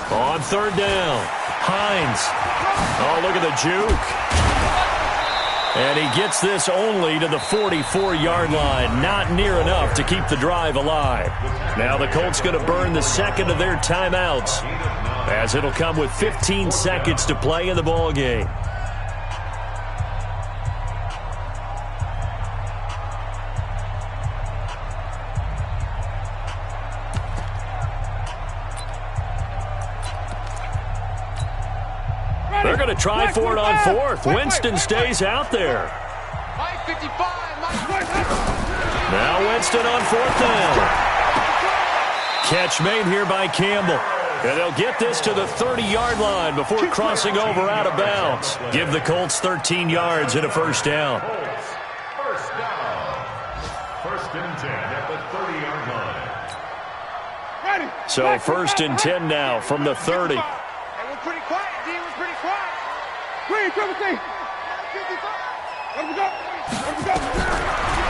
On third down, Hines. Oh, look at the juke. And he gets this only to the 44-yard line. Not near enough to keep the drive alive. Now the Colts going to burn the second of their timeouts, as it'll come with 15 seconds to play in the ball game. They're going to try for it on fourth. Winston stays out there. Now Winston on fourth down. Catch made here by Campbell. And they'll get this to the 30-yard line before crossing over out of bounds. Give the Colts 13 yards and a first down. First down. First and 10 at the 30-yard line. So first and 10 now from the 30.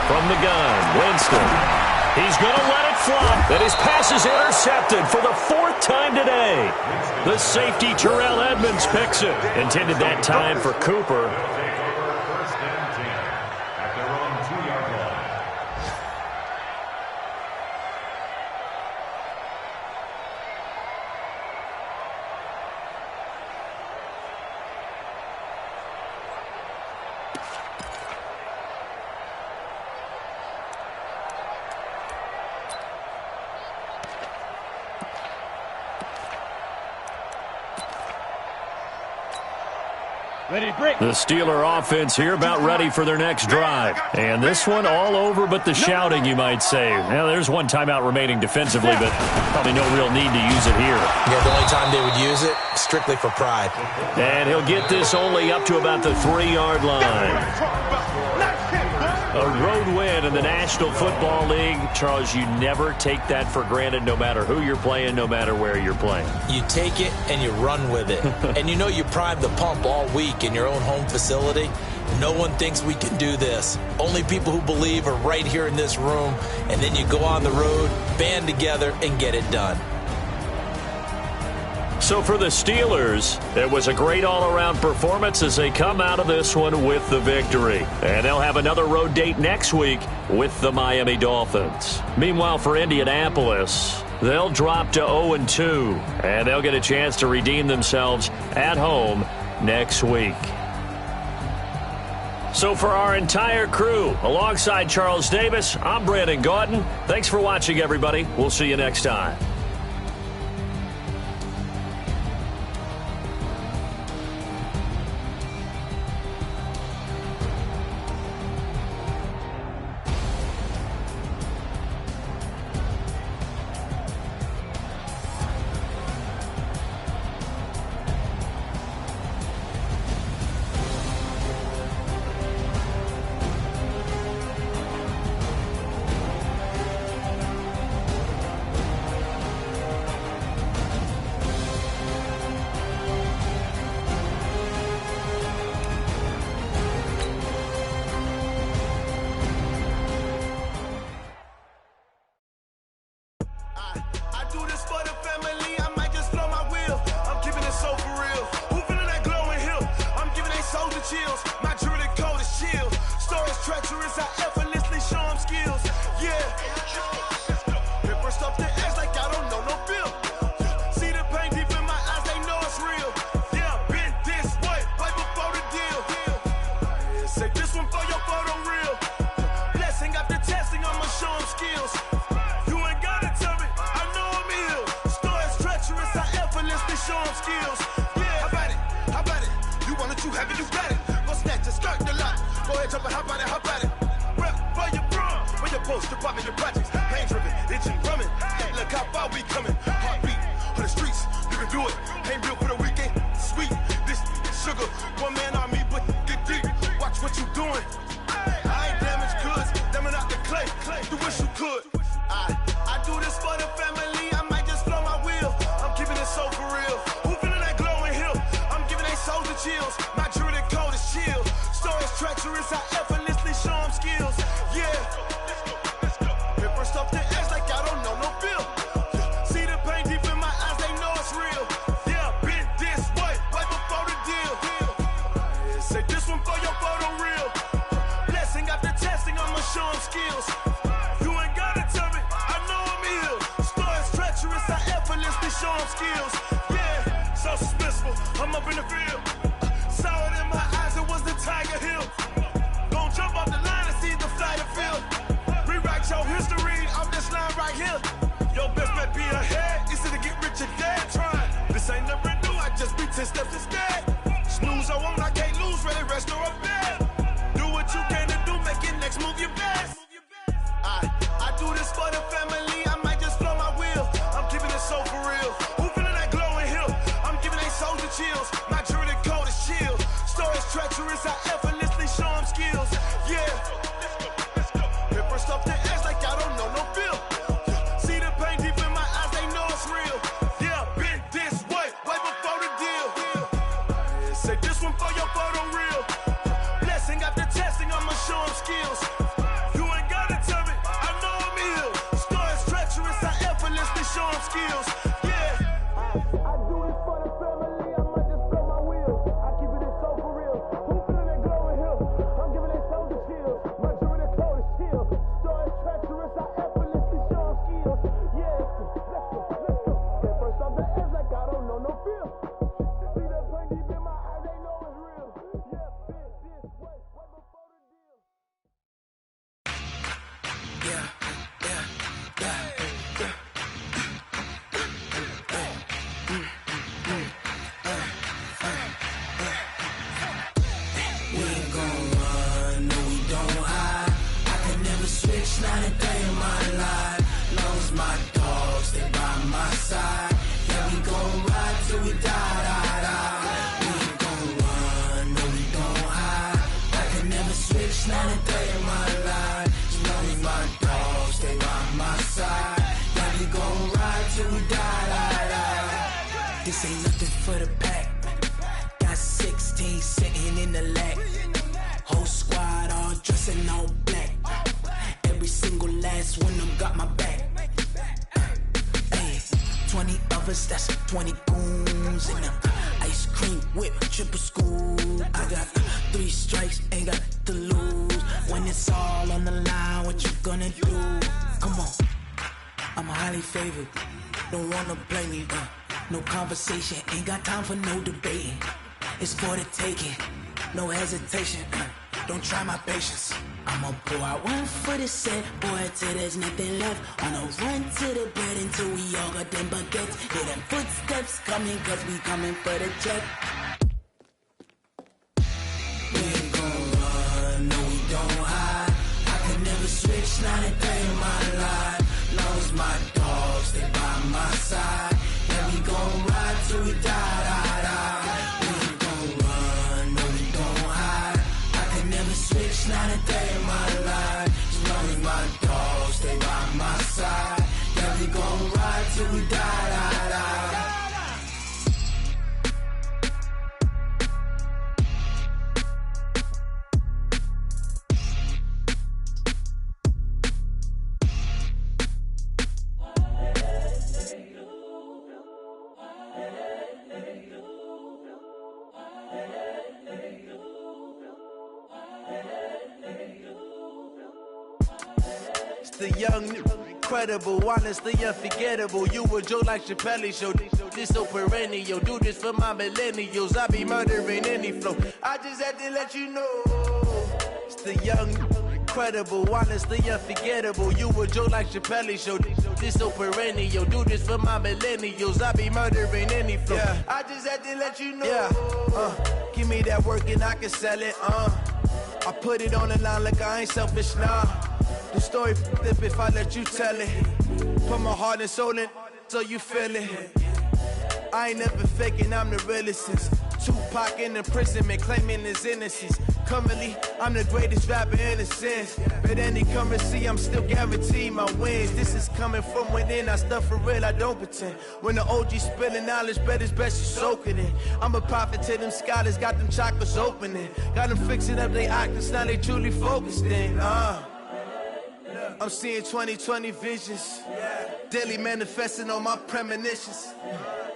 From the gun, Winston. He's going to let it flop. And his pass is intercepted for the fourth time today. The safety, Terrell Edmonds, picks it. Intended that time for Cooper. First and 10 at their own 2-yard line. The Steeler offense here about ready for their next drive. And this one all over but the shouting, you might say. Now, there's one timeout remaining defensively, but probably no real need to use it here. Yeah, the only time they would use it, strictly for pride. And he'll get this only up to about the 3-yard line. A road win in the National Football League. Charles, you never take that for granted, no matter who you're playing, no matter where you're playing. You take it and you run with it. And you know you primed the pump all week in your own home facility. No one thinks we can do this. Only people who believe are right here in this room. And then you go on the road, band together, and get it done. So for the Steelers, it was a great all-around performance as they come out of this one with the victory. And they'll have another road date next week with the Miami Dolphins. Meanwhile, for Indianapolis, they'll drop to 0-2, and they'll get a chance to redeem themselves at home next week. So for our entire crew, alongside Charles Davis, I'm Brandon Gaudin. Thanks for watching, everybody. We'll see you next time. Chills, my jewelry coat is chill. Stories treacherous, I effortlessly show them skills. Yeah, paper stuff the ass like I don't tactics, pain driven, itching, drumming. Look how far we coming. Heartbeat on the streets, you can do it. Ain't built for the weekend. Sweet, this sugar, one man army, but get deep. Watch what you doing. I ain't damaged goods, them out the clay. You wish you could. I do this for the family. I might just blow my wheel. I'm keeping it so for real. Who feeling that glowing hill? I'm giving they souls the chills. My jewelry code is chill. Stories treacherous, I effortlessly show them skills. Yeah. Hit first off the edge like I don't know no feel. See the pain deep in my eyes, they know it's real. Yeah, been this way, right before the deal. Say this one for your photo real. Blessing after testing, I'ma show them skills. You ain't gotta tell me, I know I'm ill. Stories treacherous, I effortlessly show them skills. Yeah, so suspenseful, I'm up in the field. Saw it in my eyes, it was the Tiger Hill. Gon' jump off the line and see the flight of field. Rewrite your history off this line right here. Your best bet be ahead, easy to get rich or dead trying. This ain't never new, I just be 10 steps instead. Snooze, I won't, I can't lose, ready, rest or a bed. Do what you can to do, make it next move your best. I do this for the family, I might just blow my wheel. I'm keeping it so for real. Who feeling that glowing hill? I'm giving they souls the chills. My jewelry code is chill. Stories treacherous, I effortlessly show them skills. Yeah. Hit first off the edge like I don't know no feel. See the pain deep in my eyes, they know it's real. Yeah, been this way, way before the deal. Say this one for your photo real. Blessing after testing, I'ma show them skills. You ain't gotta tell me, I know I'm ill. Stories treacherous, I effortlessly show them skills. Yeah. I do this for the family, I might just blow my wheel. I keep it so for real. Who feeling that glowing hill? I'm giving they souls the chills. My jewelry code is chill. Stories treacherous, I effortlessly show them skills. Yeah, let's go. Get first off the edge like I don't know no feel. See that pain deep in my eyes, they know it's real. Yeah, been this way, way before the deal. We ain't gon' run, no we don't hide. I can never switch, not a day in my life. Long as my dogs stay by my side. Yeah, we gon' ride till we die. We ain't gon' run, no we don't hide. I can never switch, not a day in my life. As long as my dogs stay by my side. Yeah, we gon' ride till we die. This ain't nothing for the pack. Got 16 sitting in the lap. Whole squad all dressed in all black. Every single last one of them got my back. Hey, 20 of us, that's 20 goons in them. Ice cream whip, triple scoop. I got 3 strikes, ain't got to lose. When it's all on the line, what you gonna do? Come on, I'm highly favored. Don't wanna play me, no conversation, ain't got time for no debating. It's for the taking, no hesitation. Don't try my patience. I'ma pour out one for the set, boy, till there's nothing left. On a run to the bread until we all got them baguettes. Hear them footsteps coming, cause we coming for the check. We ain't gon' run, no we don't hide. I can never switch, not a day in my life. Long as my dogs stay by my side. Yeah, we gon' ride till we die. We ain't gon' run, no we don't hide. I can never switch, not a day in my life. As long as my dogs stay by my side. Yeah, we gon' ride till we die. The young, incredible, honestly unforgettable. You a Joe like Chappelle show. This so perennial. Do this for my millennials. I be murdering any flow. I just had to let you know. It's the young, incredible, honestly unforgettable. You a Joe like Chappelle show. This so perennial. Do this for my millennials. I be murdering any flow. Yeah. I just had to let you know. Yeah. Give me that work and I can sell it. I put it on the line like I ain't selfish, nah. The story flip if I let you tell it. Put my heart and soul in so you feel it. I ain't never faking, I'm the realest since Tupac in imprisonment, claiming his innocence. Currently, I'm the greatest rapper in a sense. But any currency, I'm still guaranteed my wins. This is coming from within, I stuff for real, I don't pretend. When the OG spilling knowledge, bet it's best you soak it in. I'm a prophet to them scholars, got them chakras opening. Got them fixing up their octaves, now they truly focused in. I'm seeing 2020 visions. Daily manifesting on my premonitions.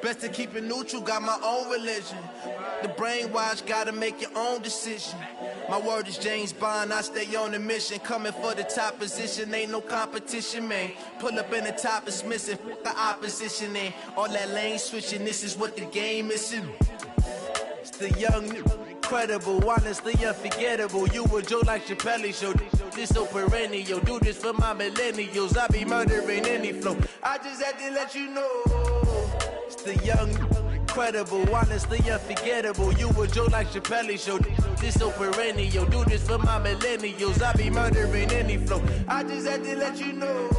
Best to keep it neutral, got my own religion. The brainwash, gotta make your own decision. My word is James Bond, I stay on a mission. Coming for the top position, ain't no competition, man. Pull up in the top, it's missing, the opposition ain't. All that lane switching, this is what the game is. It's the young, incredible, honestly unforgettable. You a Joe like Chappelle show. This so perennial, do this for my millennials. I be murdering any flow. I just had to let you know. It's the young, incredible, honestly unforgettable. You a Joe like Chappelle show. This so perennial, do this for my millennials. I be murdering any flow. I just had to let you know.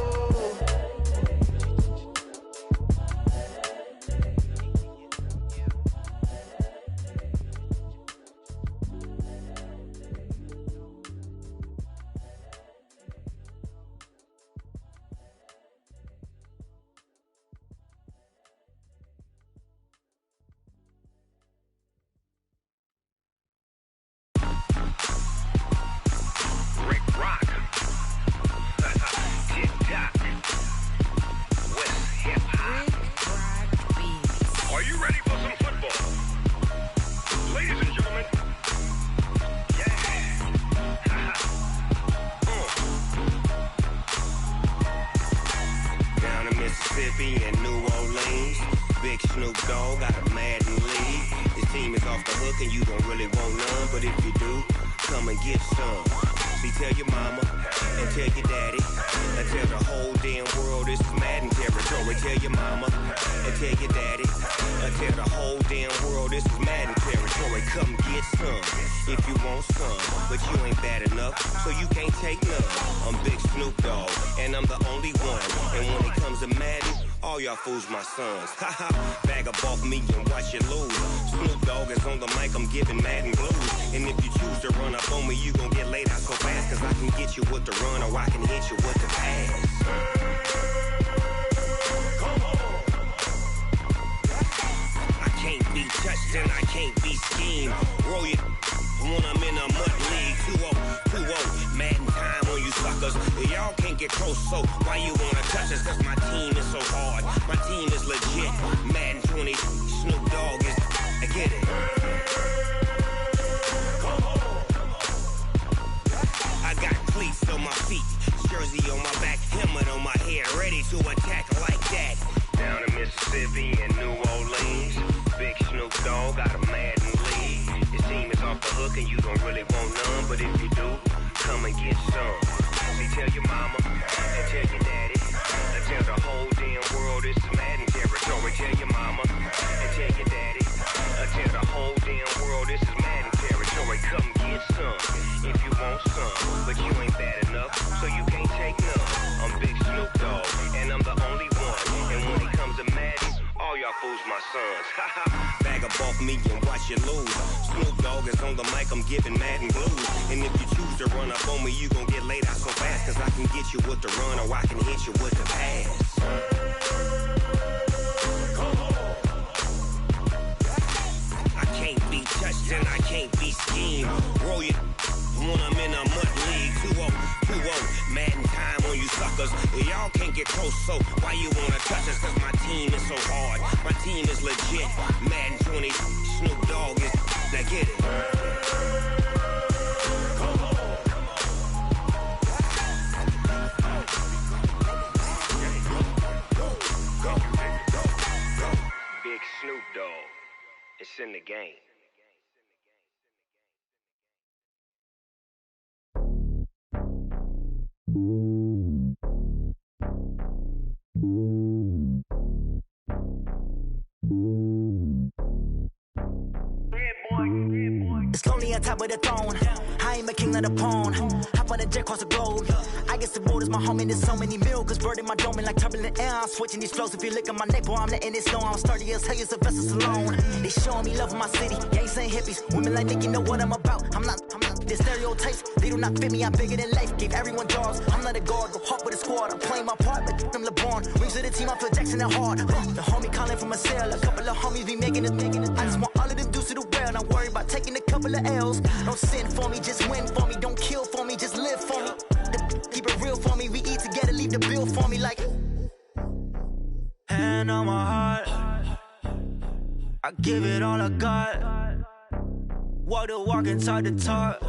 Fools my sons. Haha, bag up off me and watch you lose. Snoop Dogg is on the mic, I'm giving Madden blues. And if you choose to run up on me, you gon' get laid out so fast. Cause I can get you with the run or I can hit you with the pass. I can't be touched and I can't be schemed. Roll you when I'm in a mud league. 2-0, 2-0, Madden time on you suckers. Y'all can't get close, so why you wanna touch us? Cause my team is so hard. My team is legit. Madden 20, Snoop Dogg is. I get it. I got cleats on my feet, jersey on my back, helmet on my head, ready to attack like that. Down in Mississippi and New Orleans, big Snoop Dogg got a Madden lead. His team is off the hook and you don't really want none, but if you do, come and get some. See, tell your mama and tell your daddy. Tell the whole damn world this is Madden territory. Tell your mama and tell your daddy. Tell the whole damn world this is Madden territory. Come get some if you want some, but you ain't bad enough, so you can't take none. I'm Big Snoop Dogg, and I'm the only one. And when it comes to Madden, all y'all fools my sons. Bag up off me and watch you lose. Snoop Dogg is on the mic, I'm giving Madden blues. And if you choose to run up on me, you gon' get laid out so fast. Cause I can get you with the run or I can hit you with the pass. I can't be touched and I can't be schemed. Roll you when I'm in a mud league. 2-0, 2-0, Madden time on you suckers. Y'all can't get close, so why you wanna touch us? Cause my team is so hard. My team is legit. Madden 20, Snoop Dogg is. Now get it. Big Snoop Dogg. It's in the game. It's lonely on top of the throne. I ain't a king of the pawn. Hop on a jet across the globe. I guess the world is my home and there's so many miracles. Birding my dome like turbulent air. I'm switching these flows. If you look at my neck, boy, I'm letting it snow. I'm sturdy as hell, Sylvester Stallone. They showing me love in my city. Gangs ain't hippies. Women like Nick, you know what I'm about. I'm not the stereotypes. They do not fit me. I'm bigger than life. Gave everyone jobs. I'm not a guard. Go hard with a squad. I'm playing my part like them LeBron. Rings to the team. I feel Jackson and hard. The homie calling from a cell. A couple of homies be making it. I just want all of them dudes to the well. Not worry about taking a couple of L's. Don't sin for me, just win for me. Don't kill for me, just live for me. Keep it real for me. We eat together, leave the bill for me like. Hand on my heart, I give it all I got. Walk the walk and talk the talk.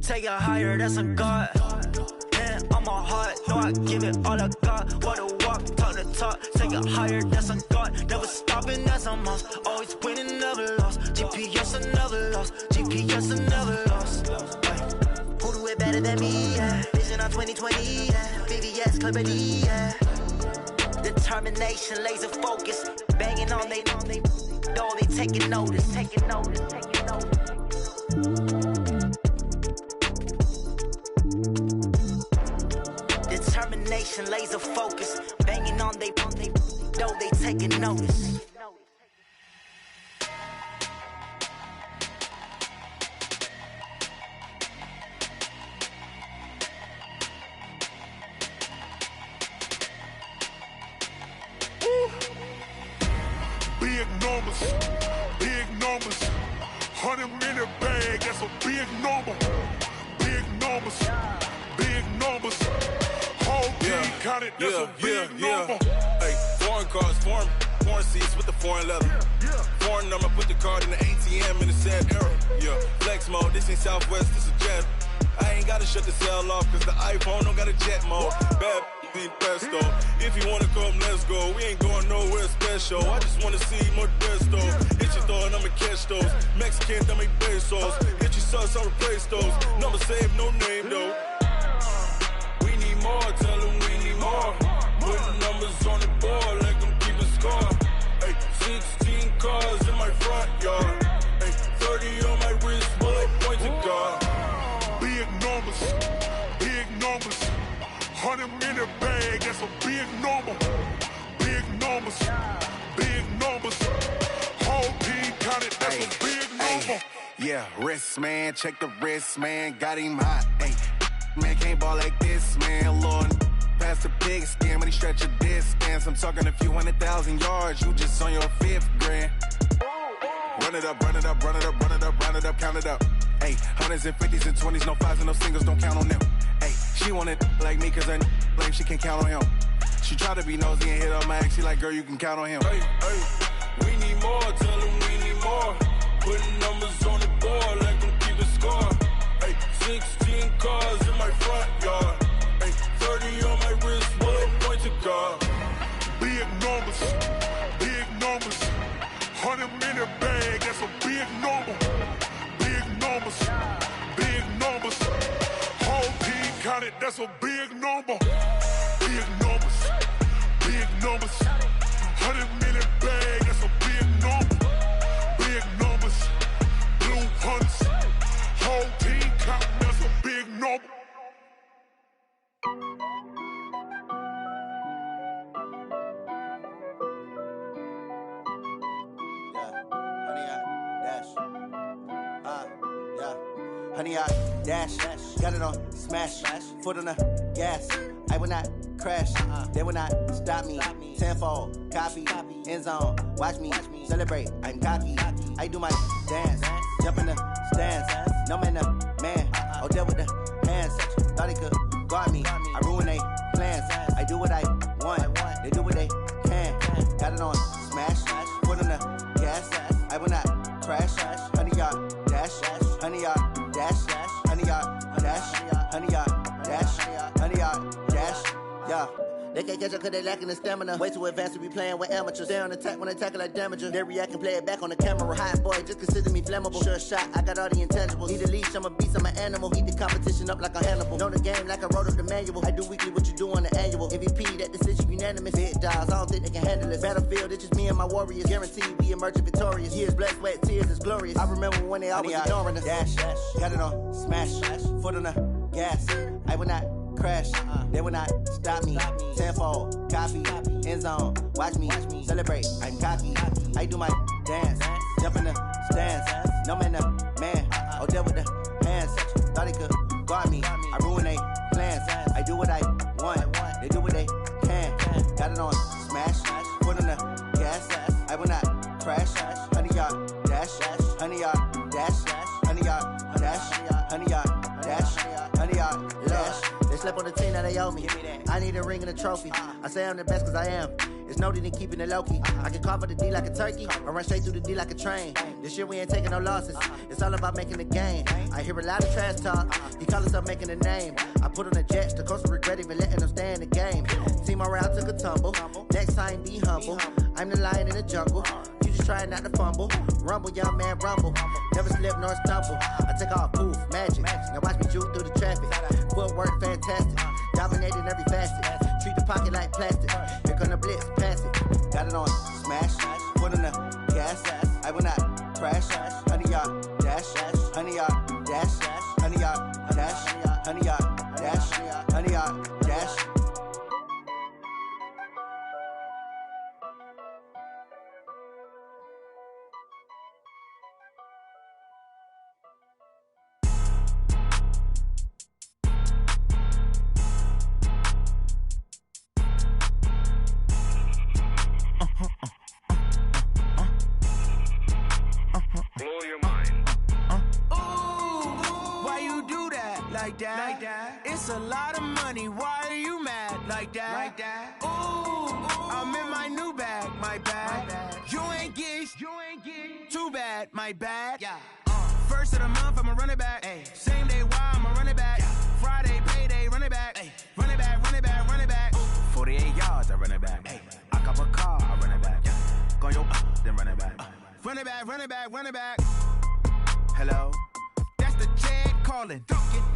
Take it higher, that's a God. Hand on my heart, no, I give it all I got. Walk the walk, talk the talk. Take it higher, that's a God. Never stopping, that's a must. Always winning, never lost. GPS, I never lost. GPS, I never lost. Who do it better than me? Yeah. Vision on 2020. Yeah. VVS, Clippity. Yeah. Determination, laser focus. Banging on they door, they taking notice. Taking notice. Taking notice. Determination, laser focus. Banging on they door, they taking notice. Big numbers, 100-minute bag, that's a big number. Big numbers, whole team counted, that's a big number. Hey, foreign cars, foreign seats with the foreign leather. Foreign number, put the card in the ATM in the sad era. Yeah, flex mode, this ain't Southwest, this is jet. I ain't gotta shut the cell off, cause the iPhone don't got a jet mode. Bad need pesto. If you wanna come, let's go. We ain't going nowhere special. I just wanna see Modesto. Hit your thought, I'ma catch those. Mexican, I make pesos. Hit your sauce, I'll replace those. Number saved, no name though. We need more, tell them we need more. Putting numbers on the board, like them keep a score. Hey, 16 cars in my front yard. Hey, 30 on my wrist, bullet points to God. Big numbers, 100-minute bag, that's a big number. Big numbers, whole team counted, that's a big number. Yeah, wrist man, check the wrist man, got him hot. Ay, man can't ball like this, man. Lord, past the pig skin when he stretch a distance. I'm talking a few 100,000 yards, you just on your 5th grand. Run it up, count it up. Ay, hundreds and 50s and 20s, no 5s and no singles, don't count on them. Ay, she want it like me cause her blame, she can't count on him. She try to be nosy and hit up my ex, she like, girl, you can count on him. Hey, we need more, tell them we need more. Putting numbers on the board, like them keep a score. Hey, 16 cars in my front yard. Hey, 30 on my wrist, bullet point to God. Big numbers, 100-minute bag, that's a big number. Big numbers, whole team counted, that's a big number. Big numbers, 100-minute bag, that's a big number. Big numbers, blue hunts, whole team counting, that's a big number. Honey, I dash, got it on smash, foot on the gas. I will not crash, they will not stop me. Tenfold, copy, end zone, watch me celebrate. I'm cocky, I do my dance, jump in the stands. No man, the man, oh, deal with the hands. Thought he could guard me, I ruin they plans. I do what I want, they do what they can. Got it on smash, foot on the gas. I will not crash, honey, y'all dash, honey, y'all dash, honey, y'all dash, honey, y'all dash, honey, y'all dash, yeah. They can't catch up cause they lacking the stamina. Way too advanced to be playing with amateurs. Stay on attack when they tackle like damager. They react and play it back on the camera. Hot boy, just consider me flammable. Sure shot, I got all the intangibles. Need a leash, I'm a beast, I'm an animal. Heat the competition up like a Hannibal. Know the game like I wrote up the manual. I do weekly what you do on the annual. MVP, that decision, you unanimous. Big dogs, I don't think they can handle it. Battlefield, it's just me and my warriors. Guaranteed we emerging victorious. Years, blood, sweat, tears is glorious. I remember when they always ignoring us. Dash, got it on, smash, foot on the gas. I will not crash, they will not stop me. Tenfold, copy, end zone, watch me celebrate. I'm cocky, I do my dance, jump in the stands. No man, the man, oh, deal with the hands. Thought he could guard me, I ruin they plans. I do what I want, they do what they can. Got it on, smash, foot on the gas. I will not crash, 100-yard dash, 100-yard dash, 100-yard dash, 100-yard dash, 100-yard dash. They slept on the team, now they owe me. I need a ring and a trophy. I say I'm the best cause I am. It's no need in keeping it low-key. I can cover the D like a turkey or run straight through the D like a train. This year we ain't taking no losses. It's all about making the game. I hear a lot of trash talk. He call himself making a name. I put on the Jets. The coach will regret even letting them stay in the game. Team around took a tumble. Next time be humble. I'm the lion in the jungle. You just trying not to fumble. Rumble, young man, rumble. Never slip nor stumble. I take off, poof, magic. Now watch me juke through the traffic. Footwork fantastic. Dominating every facet. Treat the pocket like plastic. Here come the blitz, pass it. Got it on, smash. Foot on the gas. I will not crash. 100-yard dash. 100-yard dash. 100-yard dash. 100-yard dash. 100-yard dash. Blow your mind. Why you do that like that? It's a lot of money. Why are you mad like that? Ooh, I'm in my new bag, my bad. You ain't get too bad, my bad. First of the month, I'ma run it back. Same day, why I'ma run it back. Friday, payday, run it back. Run it back, run it back, run it back. 48 yards, I run it back. I cop a car, I run it back. Go yo, then run it back. Run it back, run it back, run it back. Hello? That's the check calling.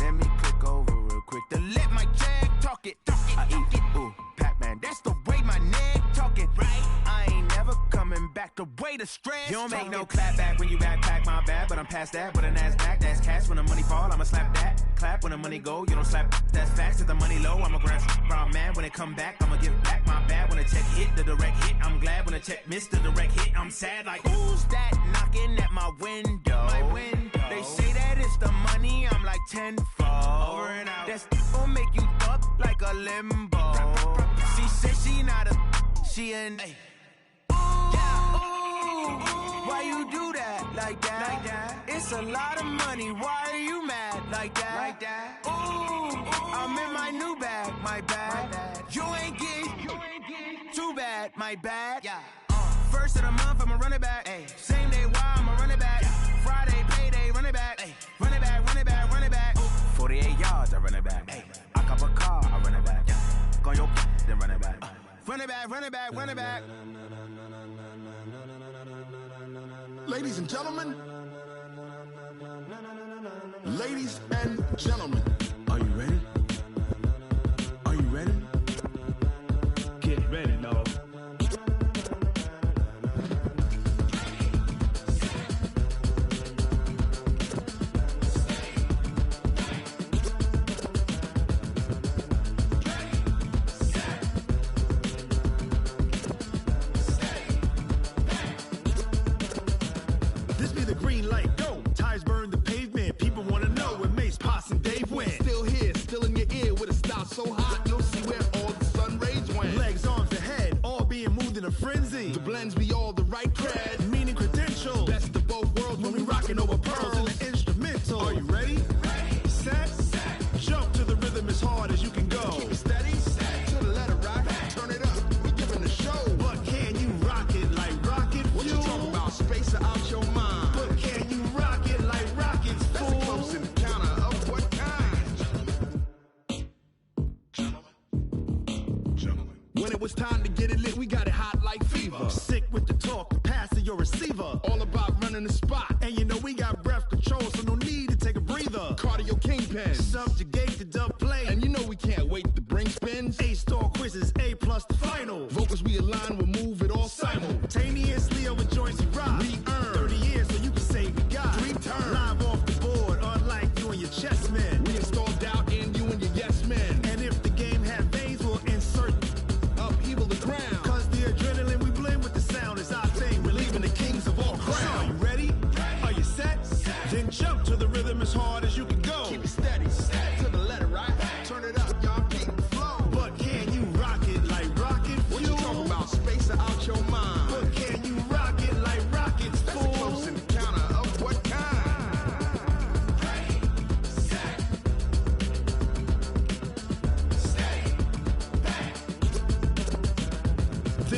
Let me click over real quick to let my check talk it. I eat it, ooh, Pac-Man. That's the way my neck talking. Right? I ain't never coming back the way the stress. You don't make no clap back when you backpack, my bad. But I'm past that with a NASDAQ. That's cash when the money fall, I'ma slap that. Clap when the money go, you don't slap. That's facts. If the money low, I'ma grab brown man. When it come back, I'ma give back my bad. When the check hit, the direct hit. I'm glad when the check missed the direct hit. I'm sad like, who's that knocking at my window? My window. They say that it's the money, I'm like tenfold. Over and out. That's gon' make you up like a limbo. She said she not a, she an. Why you do that like that? It's a lot of money. Why are you mad like that? Ooh, I'm in my new bag, my bad. You ain't get too bad, my bad. First of the month, I'ma run it back. Same day, why I'ma run it back. Friday, payday, run it back. Run it back, run it back, run it back. 48 yards, I run it back. I cop a car, I run it back. Go yo, then run it back. Run it back, run it back, run it back. Ladies and gentlemen, ladies and gentlemen, are you ready? Are you ready? Get ready, dog. This be the green light, go. Tires burn the pavement. People wanna know where Mace, Poss, and Dave went. Still here, still in your ear with a style so hot, you'll see where all the sun rays went. Legs, arms, the head, all being moved in a frenzy. The blends be all the right cred, meaning credentials. Best of both worlds when we rockin' over pearls in the instrumental. Are you ready? Ready. Set. Jump to the rhythm as hard as you can go. Keep it steady. To the letter rock. Turn it up. We giving the show. But can you rock it like rocket fuel? What you talking about? Space out your mind. But can you rock it like rockets, fool? That's a close encounter of what kind? Gentlemen. When it was time to get it lit, we got it hot like fever. Sick with the talk, the pass to your receiver. All about running the spot. And you know we got breath control, so no need to take a breather. Cardio kingpin. Subjugate the dub play. And you know we can't wait to bring spins. A-star quizzes, A+ the fire.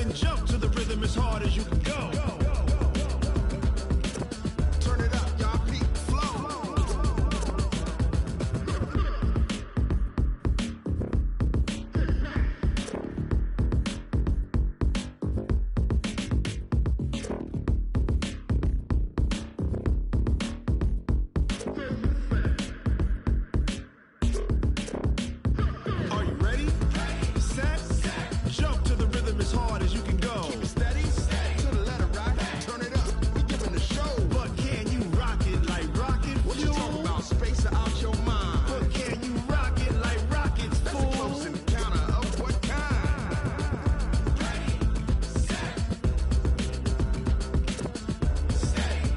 and jump to the rhythm as hard as you can go. Turn it up, y'all. Peak flow. Are you ready? Set. Jump to the rhythm as hard as you can go. Keep it steady. To the letter, right? Turn it up. We giving the show. But can you rock it like rocket fuel? What you talking about? Space out your mind. But can you rock it like rockets, fool? That's a close encounter of what kind? Ready, set, steady,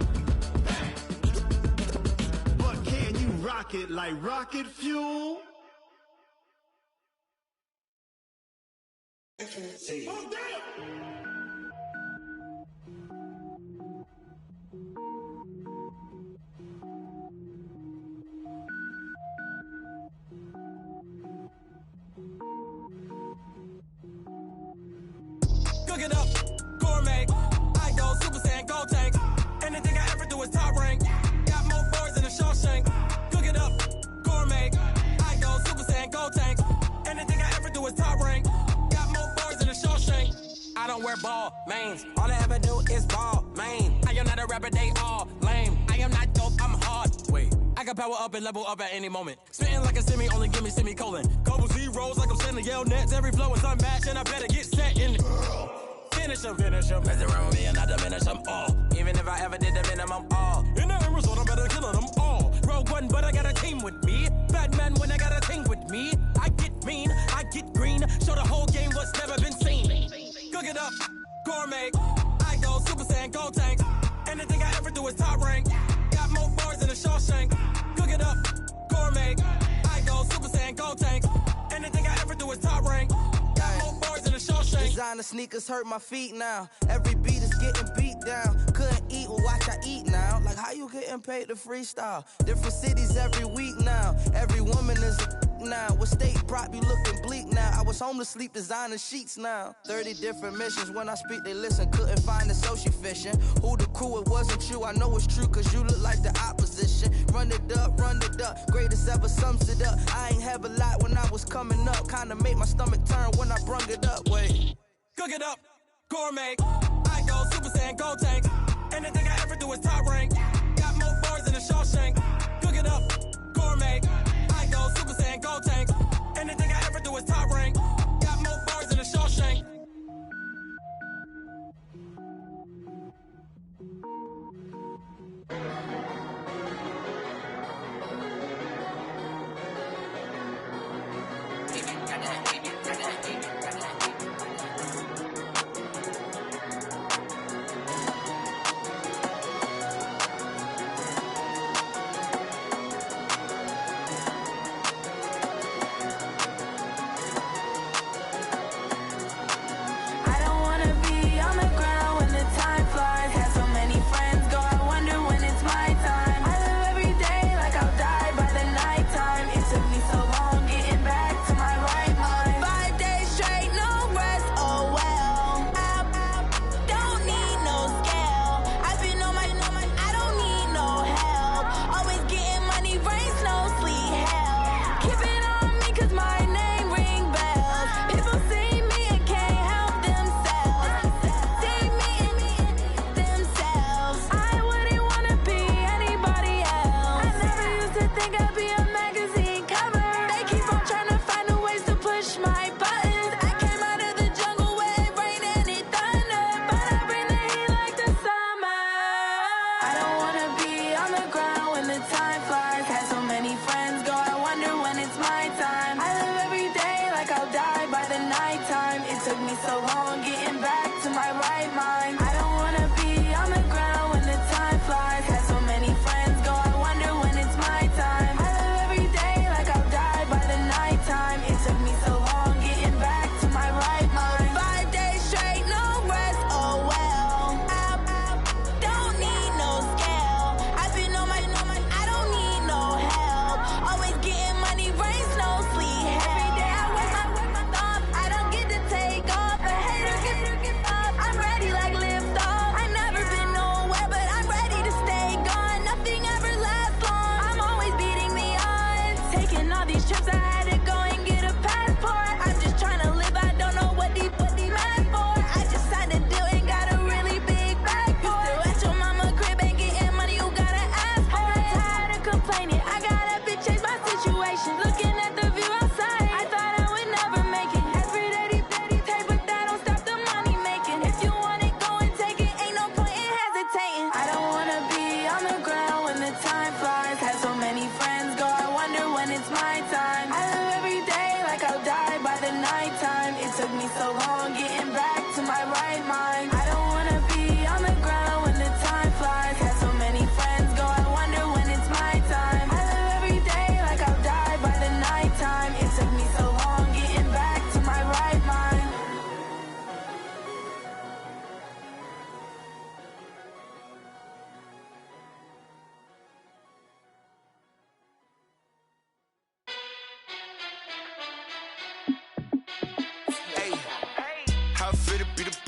bang. But can you rock it like rocket fuel? Cook it up, gourmet. I go Super Saiyan, go tank. Anything I ever do is top rank. Got more boards than a Shawshank. Cook it up, gourmet. I go Super Saiyan, go tank. Anything I ever do is top rank. Got more boards than a Shawshank. I don't wear ball mains. All I ever do is ball main. I am not a rapper, they all lame. I am not dope, I'm hard. Wait, I can power up and level up at any moment. Spitting like a semi, only give me semicolon. Couple zeros like I'm sending yell nets. Every flow is unmatched and I better get set in it. Finish them. Mess around with me and I diminish them all. Even if I ever did the minimum, all. In the end result, I'm better killing them all. Rogue One, but I got a team with me. Batman when I got a team with me. I get mean, I get green. Show the whole game what's never been seen. Cook it up, gourmet. I go Super Saiyan, go tank. Anything I ever do is top rank. Got more bars than a Shawshank. Cook it up, gourmet. I go Super Saiyan, go tank. Anything I ever do is top rank. Got more bars than a Shawshank. Designer sneakers hurt my feet now. Every beat is getting beat down. Couldn't eat, well watch I eat now. Like how you getting paid to freestyle? Different cities every week now. Every woman is a now. What state prop you looking bleak now? I was home to sleep designing sheets now. 30 different missions. When I speak they listen. Couldn't find the social fishing. Who the crew? It wasn't you. I know it's true cause you look like the opposition. Run it up. Greatest ever sums it up. I ain't have a lot when I was coming up. Kinda made my stomach turn when I brung it up. Wait. Cook it up, gourmet. I go Super Saiyan, go tank. Anything I ever do is top rank. Got more bars than a Shawshank. Cook it up, gourmet. I go Super Saiyan, go tank. Anything I ever do is top rank. Got more bars than a Shawshank.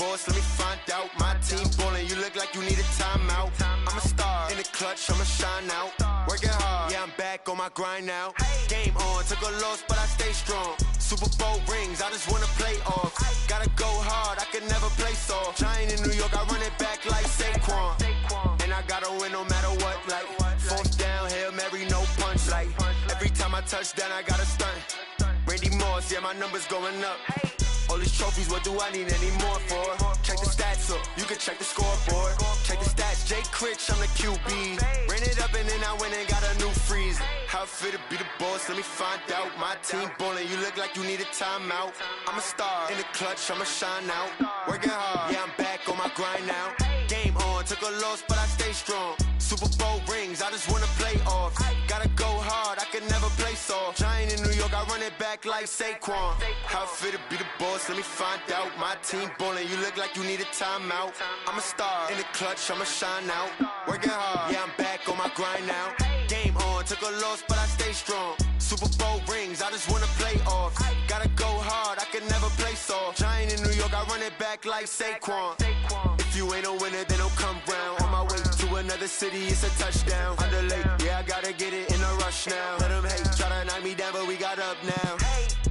boss, let me find out. My team ballin', you look like you need a timeout. I'm a star, in the clutch, I'ma shine out. Working hard, yeah, I'm back on my grind now. Game on, took a loss, but I stay strong. Super Bowl rings, I just wanna play off. Gotta go hard, I can never play soft. Giant in New York, I run it back like Saquon. And I gotta win no matter what, like fourth down, Hail Mary, no punch. Like every time I touch down, I gotta stunt. Randy Moss, yeah, my numbers going up. All these trophies, what do I need any more for? Check the stats up, you can check the scoreboard. Check the stats, Jay Critch, I'm the QB. Ran it up and then I went and got a new freeze. How it feel to be the boss, let me find out. My team ballin', you look like you need a timeout. I'm a star, in the clutch, I'ma shine out. Working hard, yeah, I'm back on my grind now. Game on, took a loss, but I stay strong. Super Bowl rings, I just wanna play off. Gotta go hard, I can never play soft. Giant in New York, I run it back like Saquon. How it feel to be the boss, let me find out. My team ballin', you look like you need a timeout. I'm a star, in the clutch, I'ma shine out. Working hard, yeah, I'm back on my grind now. Game on, took a loss, but I stay strong. Super Bowl rings, I just wanna play off. Gotta go hard, I can never play soft. Giant in New York, I run it back like Saquon. If you ain't a winner, then don't come round. On my way to another city, it's a touchdown. Underlay, yeah, I gotta get it in a rush now. Let them hate, try to knock me down, but we got up now.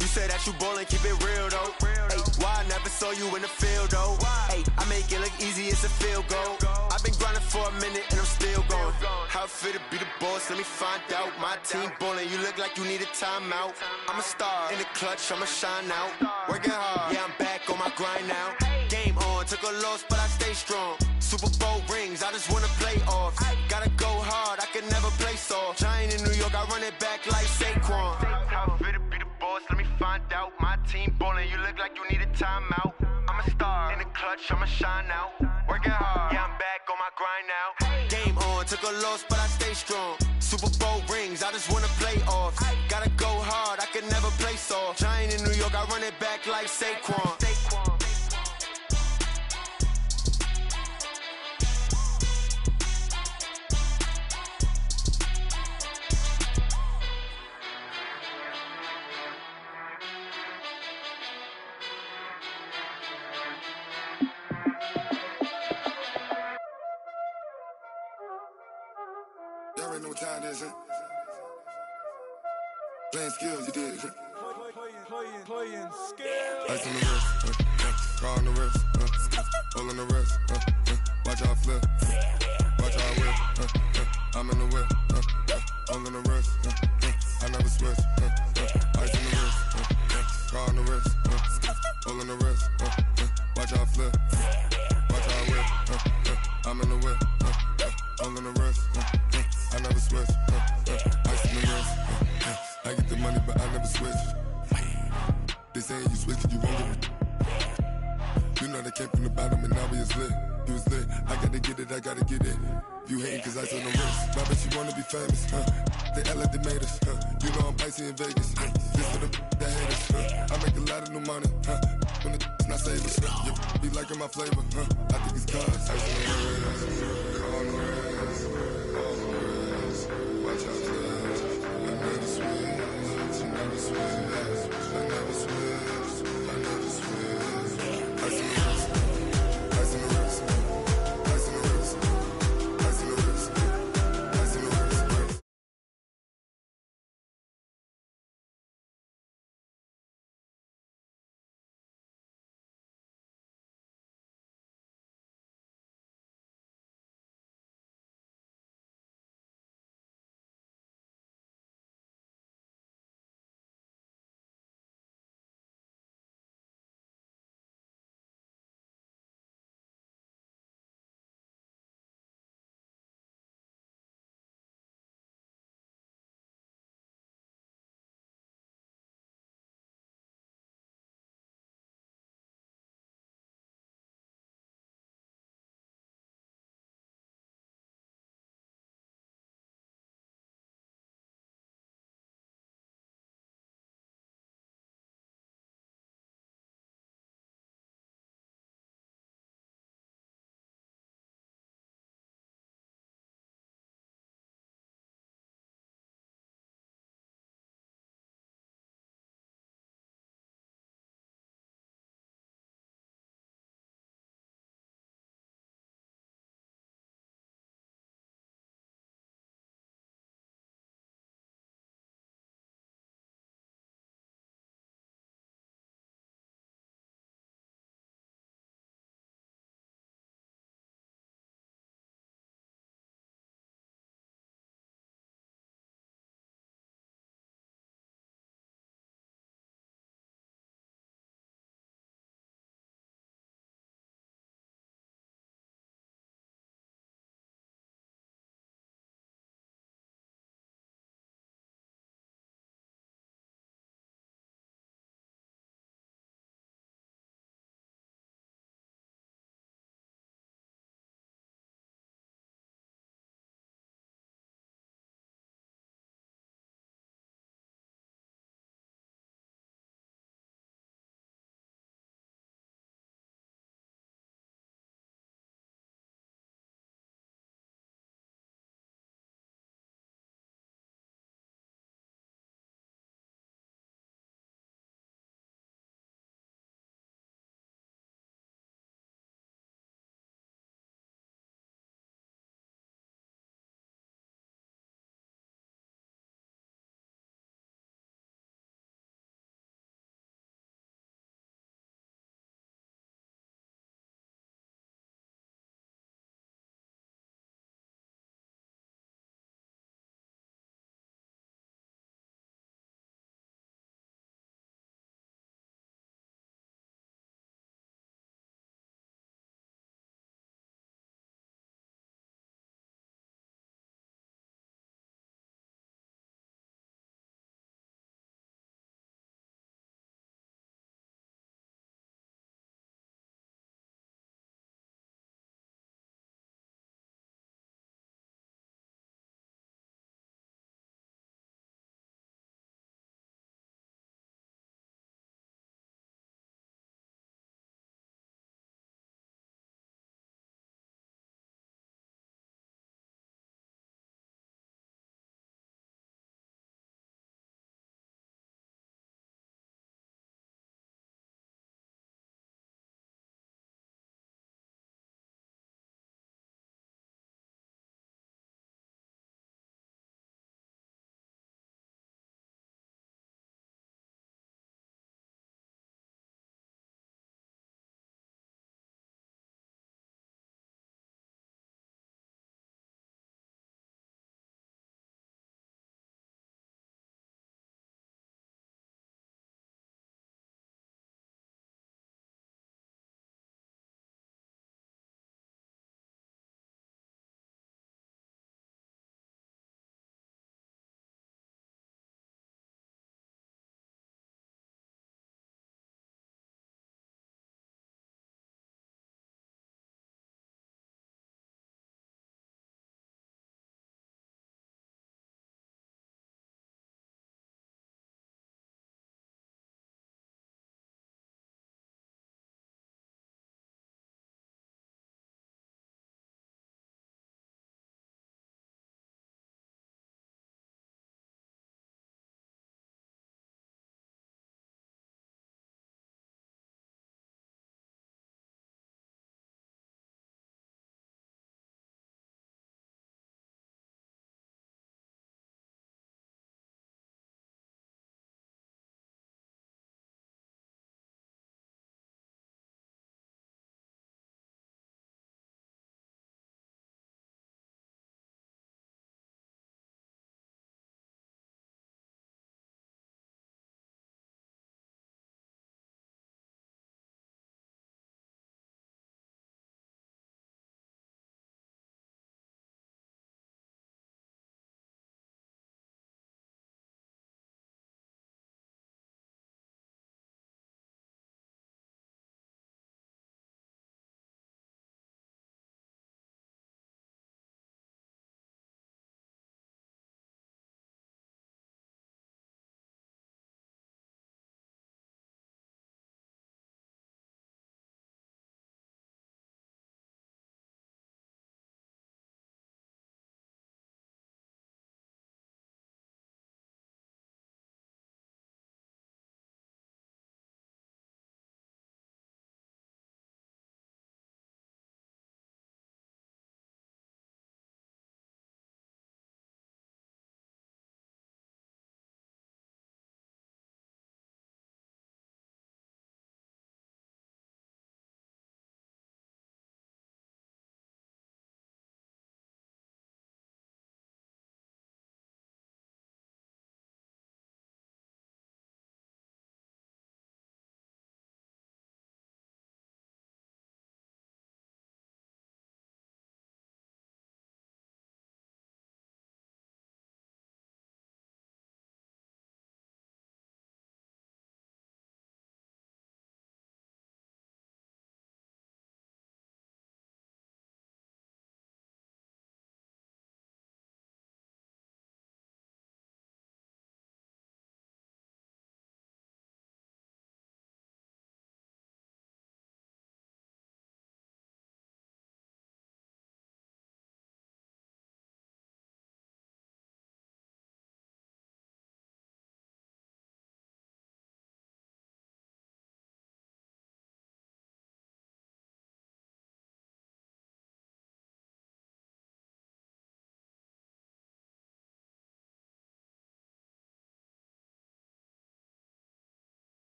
You said that you ballin', keep it real though. Hey, why I never saw you in the field though? Hey, I make it look easy, it's a field goal. I've been grinding for a minute and I'm still going. How it feel to be the boss, let me find out. My team ballin', you look like you need a timeout. I'm a star, in the clutch, I'ma shine out. Working hard, yeah, I'm back on my grind now. Game on, took a loss, but I stay strong. Super Bowl rings, I just wanna play off. Gotta go hard, I can never play soft. Giant in New York, I run it back like Saquon. How it feel to be the boss, let me find out. My team ballin', you look like you need a timeout. I'm a star, in the clutch, I'ma shine out. Working hard, yeah, I'm back on my grind now. Game on, took a loss, but I stay strong. Super Bowl rings, I just wanna play off. Gotta go hard, I can never play soft. Giant in New York, I run it back like Saquon. Y'all already know what time it is, huh? Playing skills, you did. Playing skills. Ice on the wrist, car on the wrist, hole in the wrist, watch how I flip, watch how I whip, I'm in the whip, hole in the wrist, I never switch, ice on the wrist, car on the wrist, hole in the wrist, watch how I flip, watch how I whip, I'm in the whip, hole in the wrist, I never switch, ice on the wrist, I get the money but I never switch. They saying you switch, you won't get it. You know they came from the bottom and now we is lit. You was lit, I gotta get it, I gotta get it. You hating cause I on the wrist. My bitch, you wanna be famous, They act like they made us, You know I'm icy in Vegas, This for the that hate us, I make a lot of new money, When it's not savers, You be liking my flavor, I think it's cause ice on the wrist, on the wrist, on the wrist. Watch out, I never switch, I never switch. I never switch.